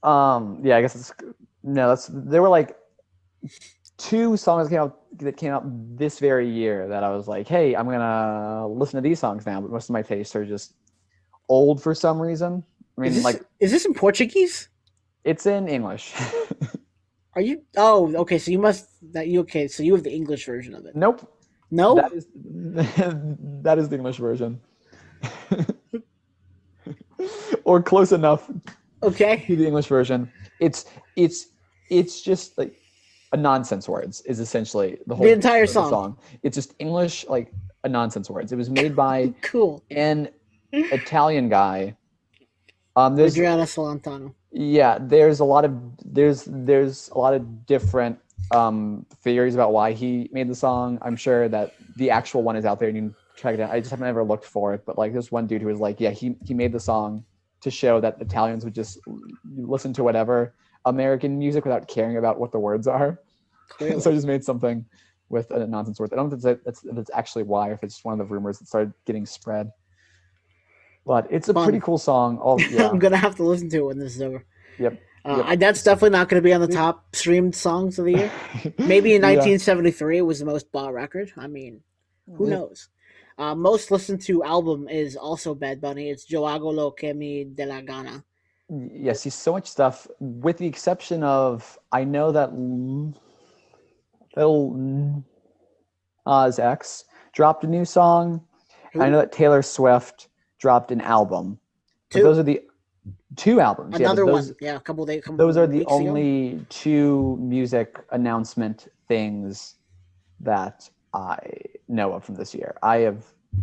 yeah. I guess it's no. That's there were like two songs that came out this very year that I was like, hey, I'm gonna listen to these songs now. But most of my tastes are just old for some reason. I Is mean, this like is this in Portuguese? it's in English. Are you? Oh, okay. So you must that you okay? So you have the English version of it. Nope. That No. is that is the English version. Or close enough Okay. to the English version. It's it's it's just like a nonsense words is essentially the The whole entire of the song. song. It's just English like a nonsense words. It was made by Cool. an Italian guy. There's Adriana Celentano. yeah, there's a lot of different theories about why he made the song. I'm sure that the actual one is out there and you can track it down. I just haven't ever looked for it, but like there's one dude who was like, yeah, he made the song to show that Italians would just listen to whatever American music without caring about what the words are. So I Clearly. just made something with a nonsense word. I don't think that's actually why, or if it's just one of the rumors that started getting spread. But it's a pretty Fun. cool song. All I'm yeah, gonna have to listen to it when this is over. yep, yep. That's definitely not going to be on the top streamed songs of the year. Maybe in Yeah. 1973 it was the most bought record. I mean, who It, knows? Most listened to album is also Bad Bunny. It's Yo hago lo que me de la gana. yeah, see so much stuff, with the exception of I know that Lil Nas X dropped a new song. I know Who? that Taylor Swift dropped an album, but those Two. are the two albums. Yeah, but Another one. Yeah, a couple days, those are couple the weeks ago. only two music announcement things that I know of from this year. I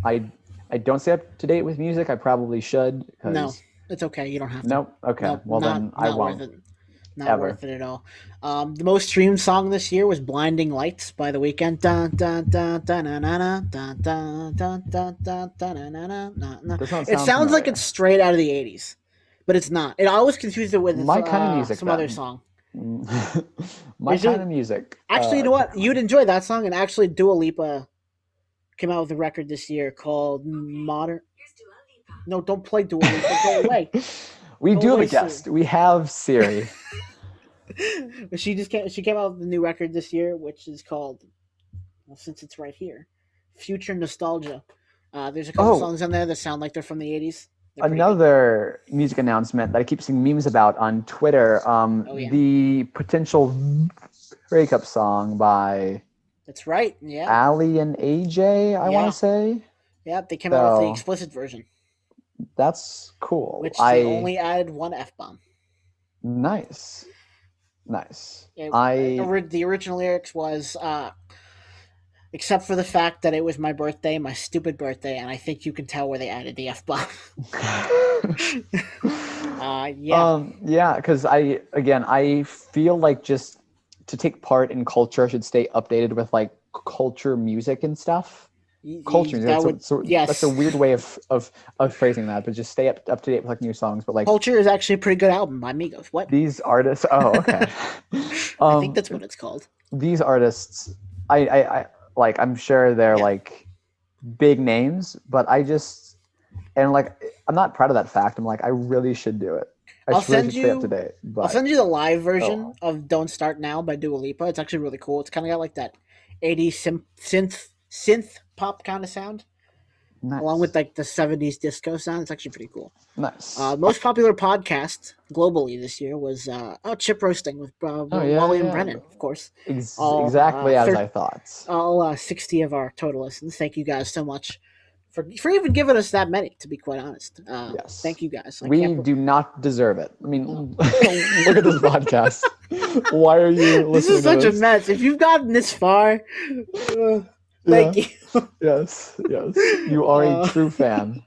I don't stay up to date with music. I probably should No, because it's okay. You don't have to. nope. Okay, Nope, well then I not worth won't it. Not ever. worth it at all. The most streamed song this year was "Blinding Lights" by The Weeknd. Dun, dun, dun, dun, na, na, na, dun, dun, dun, dun, dun, dun, na, na, na, na, na. Does not It sound sounds like it's familiar. straight out of the '80s, but it's not. I always confuse it with My kind of music some other then. song. My There's kind doing of music, actually, you know what? You'd apparently. enjoy that song, and actually, Dua Lipa came out with a record this year called "Modern." No, don't play Dua Lipa. Go away. We Go do have a away, Siri. guest. We have Siri. She came out with a new record this year, which is called, well, since it's right here, Future Nostalgia. There's a couple Oh, songs on there that sound like they're from the '80s. They're pretty good. another music announcement that I keep seeing memes about on Twitter. Oh yeah, The potential breakup song by that's right. Yeah, Ali and AJ, I want to yeah, say. yeah. They came out with the So explicit version, that's cool. which they only added one f bomb. Nice, nice. The original lyrics was, except for the fact that it was my birthday, my stupid birthday, and I think you can tell where they added the f bomb. Yeah. Yeah, because I feel like just to take part in culture, I should stay updated with like culture music and stuff. Culture music. That would, That's a yes. weird way of phrasing that, but just stay up to date with like new songs. But like Culture is actually a pretty good album by Migos. What? these artists, oh okay. I think um, that's what it's called. these artists, I like I'm sure they're Yeah. like big names, but I just And like, I'm not proud of that fact. I'm like, I really should do it. I I'll really send should stay up to you. date. I'll But send you the live version oh, of "Don't Start Now" by Dua Lipa. It's actually really cool. It's kind of got like that 80s synth pop kind of sound, along with nice, like the 70s disco sound. It's actually pretty cool. nice. Most popular podcast globally this year was chip roasting with Oh yeah, Wally and yeah, Brennan, of course. All exactly as I thought. all 60 of our total listens. Thank you guys so much for even giving us that many. To be quite honest, Yes, thank you guys. I we can't. do not deserve it. I mean, look at this podcast. Why are you This is listening to such a this? mess. If you've gotten this far, thank Yeah. you. Yes. Yes. You are a Uh, true fan,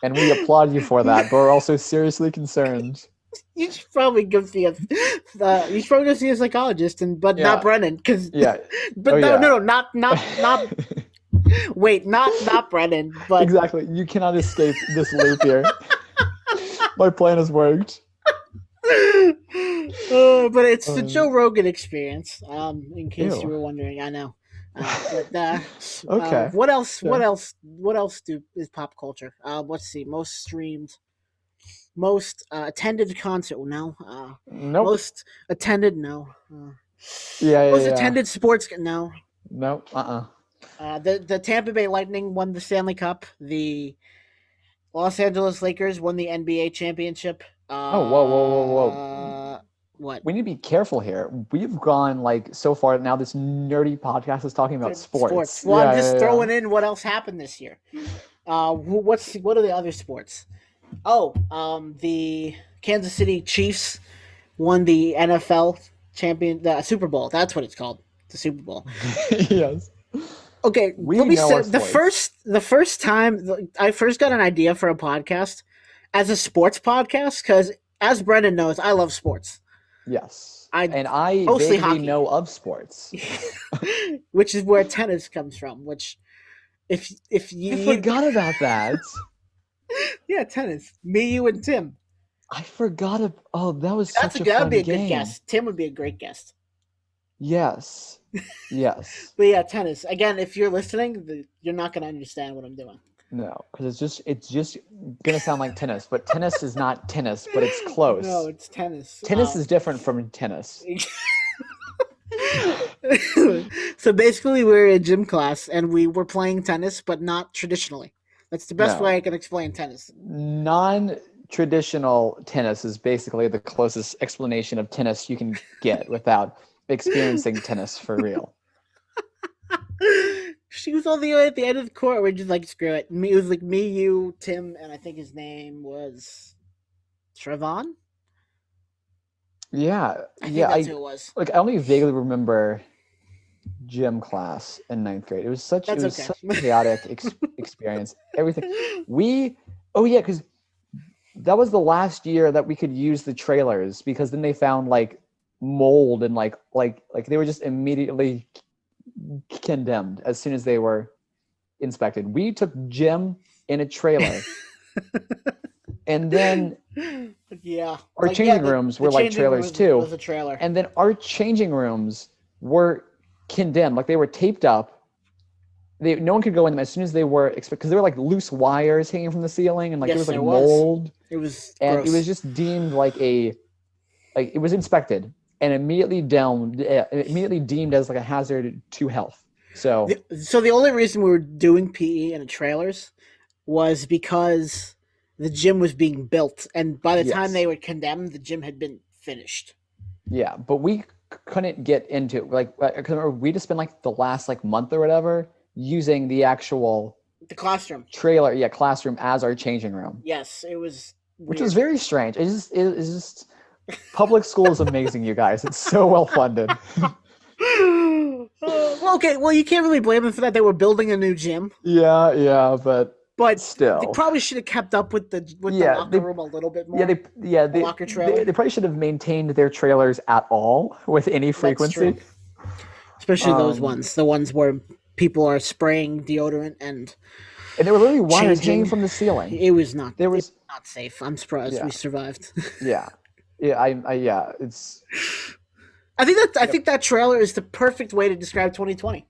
and we applaud you for that. But we're also seriously concerned. you should probably go see a you should probably go see a psychologist, but not Yeah. Brennan, because Yeah. Oh but yeah. no, not wait, not Brennan, but Exactly. You cannot escape this loop here. My plan has worked. but it's the Uh, Joe Rogan experience. In case you ew. were wondering, I know. But Okay. what else? What Okay. else? What else is pop culture? Let's see. Most streamed, most attended concert. No. Nope. Most attended. No. Yeah. Yeah. Most Yeah. attended sports. No. Nope. The Tampa Bay Lightning won the Stanley Cup. The Los Angeles Lakers won the NBA championship. Oh. Whoa. Whoa. Whoa. Whoa. What? We need to be careful here. We've gone like so far now. This nerdy podcast is talking about Sports. sports. Well, I'm Yeah. just Yeah. throwing in what else happened this year. What are the other sports? Oh, the Kansas City Chiefs won the NFL the Super Bowl. That's what it's called, the Super Bowl. Yeah. Yes. Okay, let We me know say our sports. the first time I first got an idea for a podcast as a sports podcast, because as Brendan knows, I love sports. Yes. I And I mostly vaguely hockey, know of sports. which is where tennis comes from. Which if I you forgot about that. yeah, tennis. Me, you, and Tim. I forgot. Oh, that was That's such a that would be fun a good game. guest. Tim would be a great guest. Yes. Yes. But yeah, tennis. Again, if you're listening, you're not gonna understand what I'm doing. No, because it's just gonna sound like tennis, but tennis is not tennis, but it's No, close. it's tennis. Tennis is different from tennis. So basically, we're in gym class and we were playing tennis, but not traditionally. That's the best way No. I can explain tennis. Non-traditional tennis is basically the closest explanation of tennis you can get without experiencing tennis for real. She was all the way at the end of the court. We're just like, screw it. It was like me, you, Tim, and I think his name was Trevon. Yeah, I think yeah. that's I who it was. like. I only vaguely remember gym class in ninth grade. It was such. It That's was okay. such a chaotic experience. Everything. We. Oh yeah, because that was the last year that we could use the trailers because then they found like mold and like they were just immediately condemned as soon as they were inspected. We took gym in a trailer, and then Yeah, our like yeah, changing rooms the were like changing room trailers too. was a trailer. And then our changing rooms were condemned, like they were taped up. No one could go in them as soon as they were because there were like loose wires hanging from the ceiling, and like there Yes, was like there was. mold, It was and it was gross. just deemed like it was inspected and immediately deemed as like a hazard to health. So So the only reason we were doing PE in the trailers was because the gym was being built, and by the time they yes, were condemned, the gym had been finished. yeah, but we couldn't get into it. Like, because we just spent like the last like month or whatever using the actual The classroom. trailer, yeah, classroom as our changing room, Yes, it was which was weird. very strange. It's just public school is amazing, you guys. It's so well funded. Well, okay. Well, you can't really blame them for that. They were building a new gym, Yeah, yeah, but but they still, probably should have kept up with the yeah, locker room a little bit yeah, more. The locker trailer. they probably should have maintained their trailers at all with any That's true. frequency. Especially those Um, ones, the ones where people are spraying deodorant and and there were literally wires hanging changing. from the ceiling. It was not. There It was was, not safe. I'm surprised yeah, we survived. yeah, yeah. Yeah. It's I think that trailer is the perfect way to describe 2020.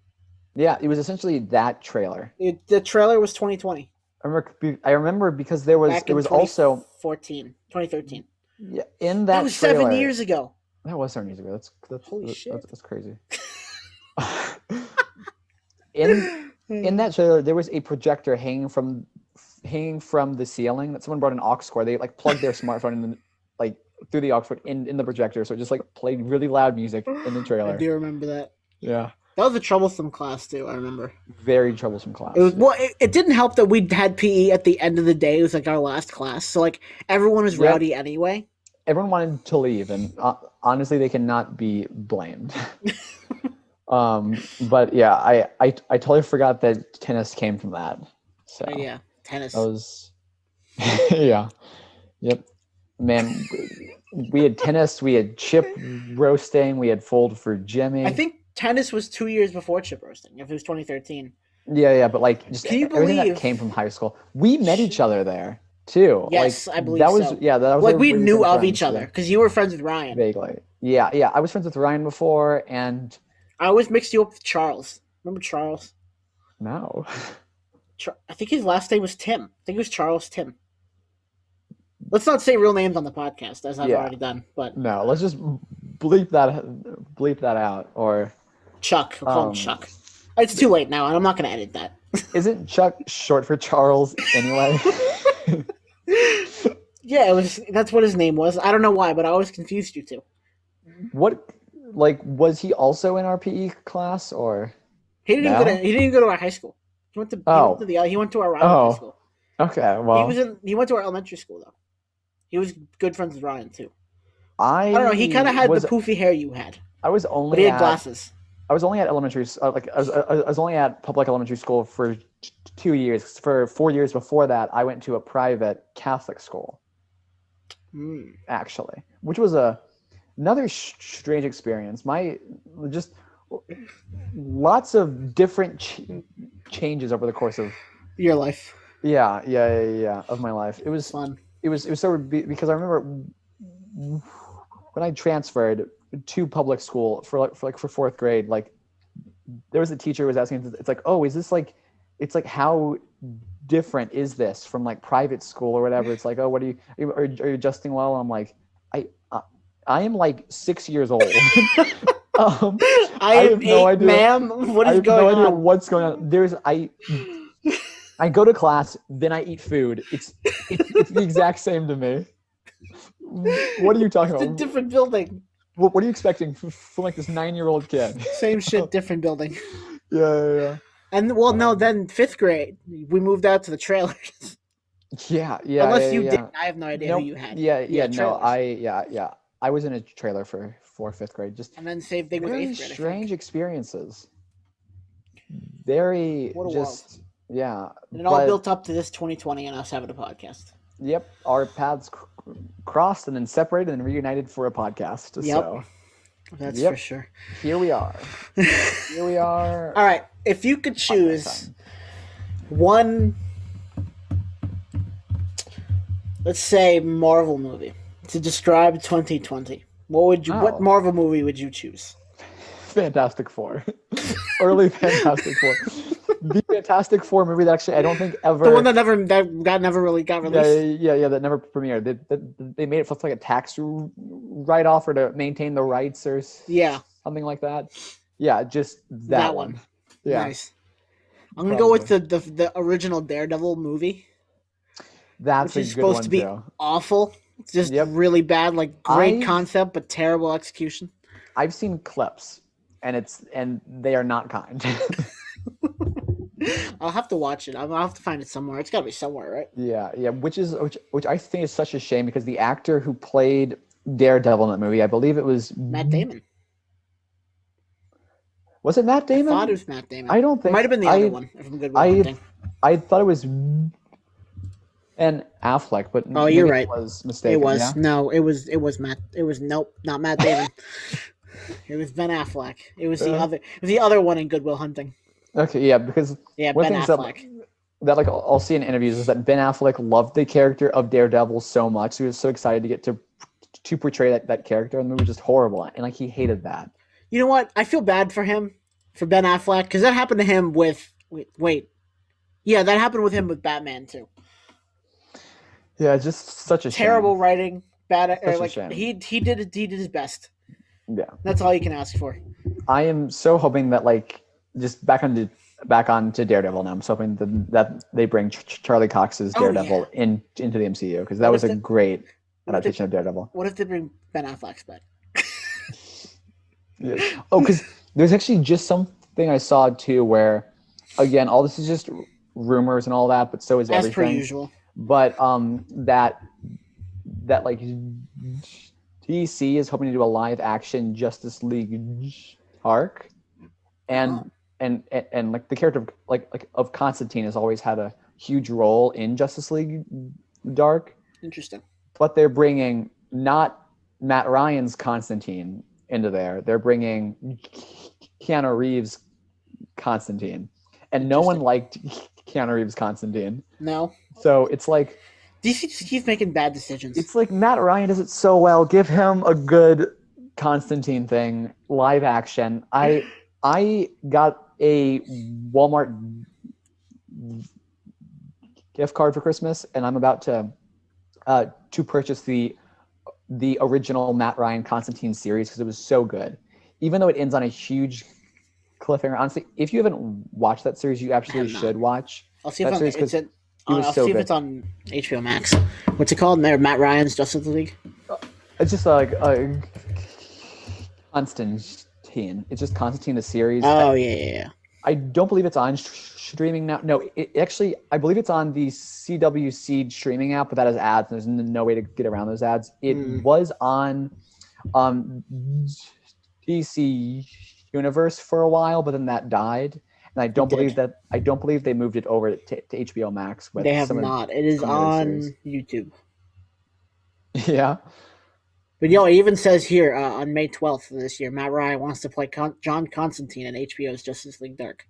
yeah. It was essentially that trailer. The trailer was 2020. I remember because there was back it in was also 2013. yeah, in That that was 7 years trailer. ago. That was 7 years ago. Holy shit. That's crazy. in in that trailer, there was a projector hanging from the ceiling that someone brought an aux cord. They like plugged their smartphone in like through the aux cord in the projector, so it just like played really loud music in the I trailer. do remember that. Yeah, That was a troublesome class too. I remember. very troublesome It was class. well. It didn't help that we had PE at the end of the day. It was like our last class, so like everyone was Yep, rowdy anyway. everyone wanted to leave, and honestly, they cannot be blamed. But yeah, I totally forgot that tennis came from that. So Yeah, that tennis. was yeah, yep. Man, we had tennis, we had chip roasting, we had fold for I Jimmy. think tennis was 2 years before chip roasting. If it was 2013, Yeah, but like just can you everything that came believe? from high school. We met each other there too. Like Yes, I believe so. that was Like we where we knew became of friends. each other Yeah, because you were friends with Ryan. vaguely. Yeah. I was friends with Ryan before, and I always mixed you up with Charles. Remember Charles? no, I think his last name was Tim. I think it was Charles Tim. Let's not say real names on the podcast, as I've yeah, already done. But no. Let's just bleep that out. Or Chuck, we'll call him um, Chuck. It's too late now, and I'm not going to edit that. isn't Chuck short for Charles anyway? Yeah, it was. That's what his name was. I don't know why, but I always confused you two. What, like, was he also in our PE class or He didn't even go to. no? He didn't even go to our high school. He went to. He went to Oh, the. He went to our rival high oh, school. okay. He was Well, in. He went to our elementary school though. He was good friends with Ryan too. I don't know. He kind I of had the was poofy hair you had, I was but he only had at glasses. I was only at I was only at public elementary school for 2 years. For 4 years before that, I went to a private Catholic school, Hmm. actually, which was another strange experience. My just lots of different changes over the course of Your life. of my life. It was Fun. it was it was so because I remember when I transferred to public school for fourth grade, like there was a teacher who was asking, it's like, oh, is this like, it's like how different is this from like private school or whatever? It's like, oh, what are you adjusting well? I'm like, I uh, I am like 6 years old. um, I I am have no eight, idea. ma'am. What I is have no going idea on? what's going on. I go to class, then I eat food. It's the exact same to me. What are you talking It's a about? different building. What are you expecting from like this 9-year-old kid? Same shit, different building. Yeah. And well, no, Um, then fifth grade, we moved out to the trailers. Unless you did, yeah. I have no idea who Nope. you had. Yeah. Yeah, No, trailers. yeah. I was in a trailer for fifth grade. Just And then same thing with very eighth grade, I think. strange experiences. Very What a world. just yeah. And it all But built up to this 2020 and us having a podcast. yep, our paths crossed and then separated and reunited for a podcast. Yep, So that's for yep, sure. here we are. Here we are. All right, if you could Podcast choose time. one, let's say Marvel movie to describe 2020, what Oh, Marvel movie would you choose? Fantastic Four. Early Fantastic Four. The Fantastic Four movie that actually I don't think The one ever. that never really got released. That never premiered. They made it look like a tax write-off or to maintain the rights or Yeah, something like that. Yeah, just that that one. one. Yeah, Nice. I'm gonna go with probably. the original Daredevil movie, That's which a is good supposed to one be too. awful. It's just Yep. really bad, like great I've concept but terrible execution. I've seen clips and they are not kind. I'll have to watch it. I'll have to find it somewhere. It's got to be somewhere, right? Yeah, which I think is such a shame because the actor who played Daredevil in that movie, I believe it was Matt Damon. Was it Matt I thought it Damon? was Matt Damon. I don't It might think have been the other one from Good Will I Hunting. I thought it was Ben Affleck, but Oh, you're maybe I right. was It mistaken. was Yeah. no. It was Matt. It was nope, not Matt Damon. It was Ben Affleck. It was the Yeah. other. It was the other one in Good Will Hunting. Okay. Yeah, because Yeah, one Ben thing is that Affleck. like I'll see in interviews is that Ben Affleck loved the character of Daredevil so much. He was so excited to get to portray that character, and the movie was just horrible, and like he hated that. You know what? I feel bad for him, for Ben Affleck, because that happened to him with. Wait. Yeah, that happened with him with Batman too. Yeah, just such a shame. Terrible writing, bad or Such a like shame. he did his best. Yeah. That's all you can ask for. I am so hoping that like just back onto Daredevil now. I'm so hoping that they bring Charlie Cox's Oh yeah. Daredevil into the MCU because that What was if a the great what if they adaptation of Daredevil. what if they bring Ben Affleck's back? Yes. Oh, because there's actually just something I saw too where, again, all this is just rumors and all that, but so is As per everything. usual. But that like DC is hoping to do a live action Justice League arc, Oh, and like the character of, like of Constantine has always had a huge role in Justice League Dark, interesting. but they're bringing not Matt Ryan's Constantine into there. They're bringing Keanu Reeves Constantine, and no one Interesting. liked Keanu Reeves Constantine. No. So it's like DC just keeps making bad decisions. Matt Ryan does it so well. Give him a good Constantine thing, live action. I got a Walmart gift card for Christmas, and I'm about to purchase the original Matt Ryan Constantine series because it was so good. Even though it ends on a huge cliffhanger, honestly, if you haven't watched that series, you I absolutely have not. should watch I'll see if that on series it's because at. it was I'll so see if good. it's on HBO Max. What's it called? Matt Ryan's Justice League. It's just like Constantine. It's just Constantine the series. I, Oh yeah, yeah, yeah. I don't believe it's on streaming now. No, actually, I believe it's on the CW Seed streaming app, but that has ads. And there's no way to get around those ads. It Mm, was on um, DC Universe for a while, but then that died. And it did. I don't believe they moved it over to HBO Max They with have not. It is some of the other series. on YouTube. Yeah, But it even says here on May 12th of this year, Matt Ryan wants to play John Constantine in HBO's Justice League Dark.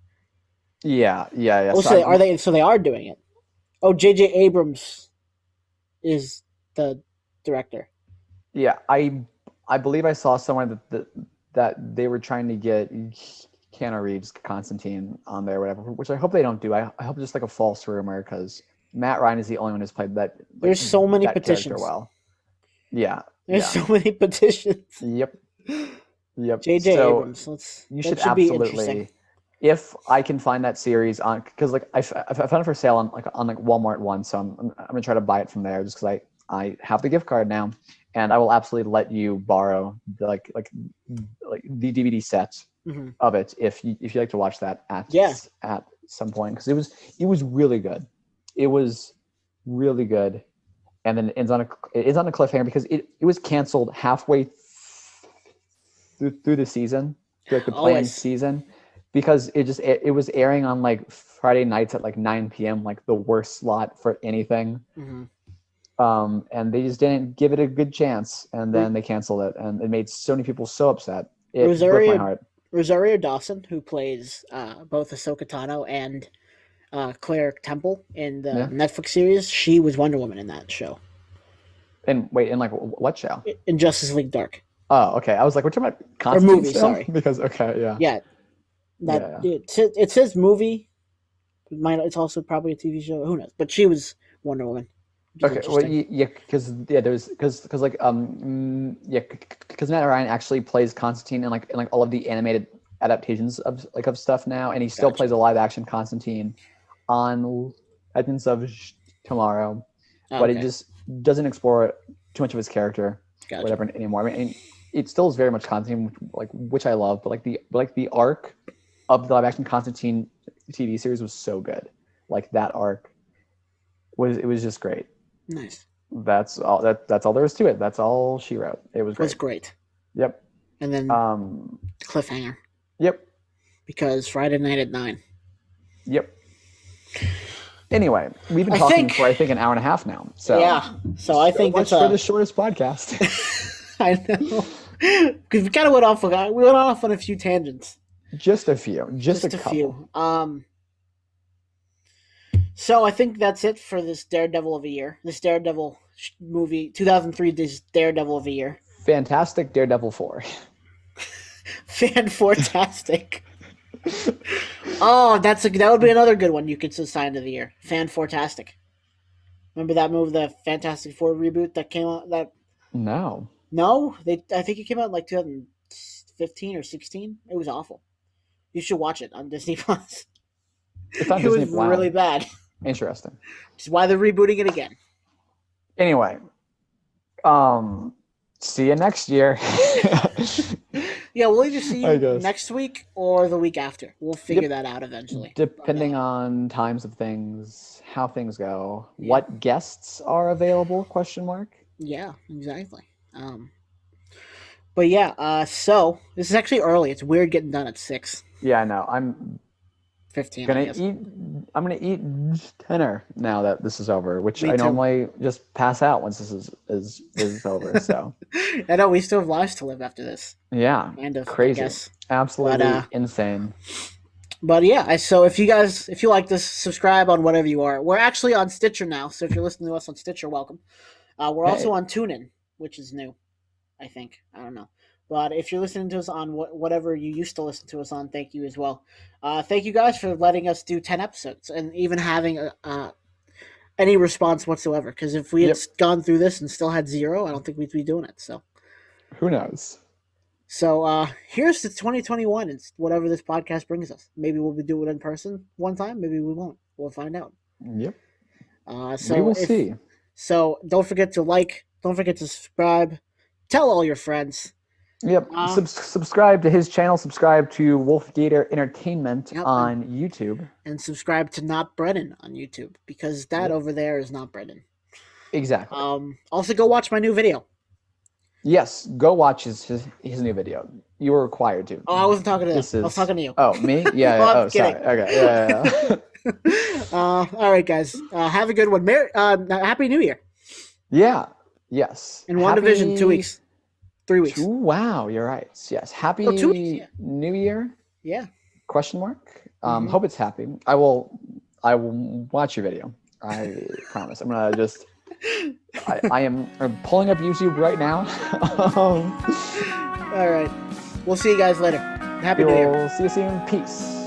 yeah. Oh, So so are they? So they are doing it. Oh, J.J. Abrams is the director. yeah, I believe I saw somewhere that they were trying to get Keanu Reeves Constantine on there, or whatever. Which I hope they don't do. I hope it's just like a false rumor because Matt Ryan is the only one who's played There's so many that character petitions. well. Yeah, There's yeah, so many petitions. yep, yep. J.J. So Abrams. you should That should be interesting. absolutely, if I can find that series on, because like I found it for sale on Walmart once, so I'm gonna try to buy it from there just because I have the gift card now, and I will absolutely let you borrow like the DVD set Hmm. of it if you like to watch that Yeah, at some point because it was really good. It was really good, and then it ends on a cliffhanger because it was canceled halfway through the season, through like the planned always. season, because it was airing on like Friday nights at like 9 p.m. like the worst slot for anything. Hmm. And they just didn't give it a good chance, and then they canceled it, and it made so many people so upset. It broke my Rosario heart. Rosario Dawson, who plays both Ahsoka Tano and Claire Temple in the Yeah. Netflix series, she was Wonder Woman in that show And wait, in like what show? in Justice League Dark Oh, okay. I was like, we're talking about or Constantine movie. still Sorry, because okay, yeah, yeah, yeah, that yeah. it says movie. It's also probably a TV show. Who knows? But she was Wonder Woman, which is Okay, well, interesting. yeah, there's because like yeah, because Matt Ryan actually plays Constantine in like all of the animated adaptations of stuff now, and he still Gotcha. plays a live action Constantine on Legends of Tomorrow, Oh, but it okay, just doesn't explore too much of his character, gotcha. whatever anymore. I mean, it still is very much Constantine, which I love, but like the arc of the live action Constantine TV series was so good. Like that arc was just great. Nice. That's all there is to it. That's all she wrote. It was Was great. great. Yep. And then Um cliffhanger yep. because Friday night at 9. Yep. Anyway, we've been I talking think. for I think an hour and a half now. So Yeah. So I think that's much for the a. shortest podcast. I know because we kind of went off. We went off on a few tangents. Just a few. Just a Just a couple. few. So I think that's it for this Daredevil of a year. This Daredevil movie, 2003. This Daredevil of a year. Fantastic Daredevil 4. Fan fantastic. Oh, that would be another good one you could assign to the year. Fantastic. Remember that movie, the Fantastic Four reboot that came out? That No, no, they I think it came out in like 2015 or 16. It was awful. You should watch it on Disney Plus. it's on It Disney. was Wow, really bad. interesting. Which is why they're rebooting it again. Anyway, see you next year. Yeah, we'll either see I you guess. next week or the week after. We'll figure Yep. that out eventually. But Depending on times of things, how things go, yeah, what guests are available? Question mark. yeah, exactly. Um, but yeah, so this is actually early. It's weird getting done at Yeah, I know. I'm 6:15, I gonna guess. eat. I'm gonna eat dinner now that this is over, which Me I too. normally just pass out once this is over. So I know we still have lives to live after this, yeah, kind of, I crazy, guess. But absolutely insane. yeah, so if you like this, subscribe on whatever you are. We're actually on Stitcher now, so if you're listening to us on Stitcher, welcome. We're also Hey, on TuneIn, which is new. I think. I don't know. But if you're listening to us on whatever you used to listen to us on, thank you as well. Thank you guys for letting us do 10 episodes and even having any response whatsoever. Because if we had yep. gone through this and still had zero, I don't think we'd be doing it. Who knows? So here's to 2021 and whatever this podcast brings us. Maybe we'll be doing it in person one time. Maybe we won't. We'll find out. Yep. Uh, We so will if see. so, don't forget to like. Don't forget to subscribe. Tell all your friends. Yep. Uh, Subscribe to his channel. Subscribe to Wolfgator Entertainment yep, on YouTube. and subscribe to Not Brennan on YouTube because that Yep. over there is not Brennan. Exactly. Also, go watch my new video. Yes. Go watch his new video. You were required to. Oh, I wasn't talking to them. This I was is. talking to you. Oh, me? Yeah. Oh, Yeah. I'm Oh, kidding. sorry. Okay. Yeah. Yeah. Yeah. All right, guys. Have a good one. Happy New Year. Yeah. Yes. In one division, 2 Happy. weeks, 3 weeks. Wow. You're right. Yes. Oh, 2 weeks. Happy Yeah. New Year? Yeah. Question mark. Mm-hmm. Hope it's happy. I will. I will watch your video. I promise. I'm gonna just. I'm pulling up YouTube right now. All right. We'll see you guys later. Happy We New Year. will see you soon. Peace.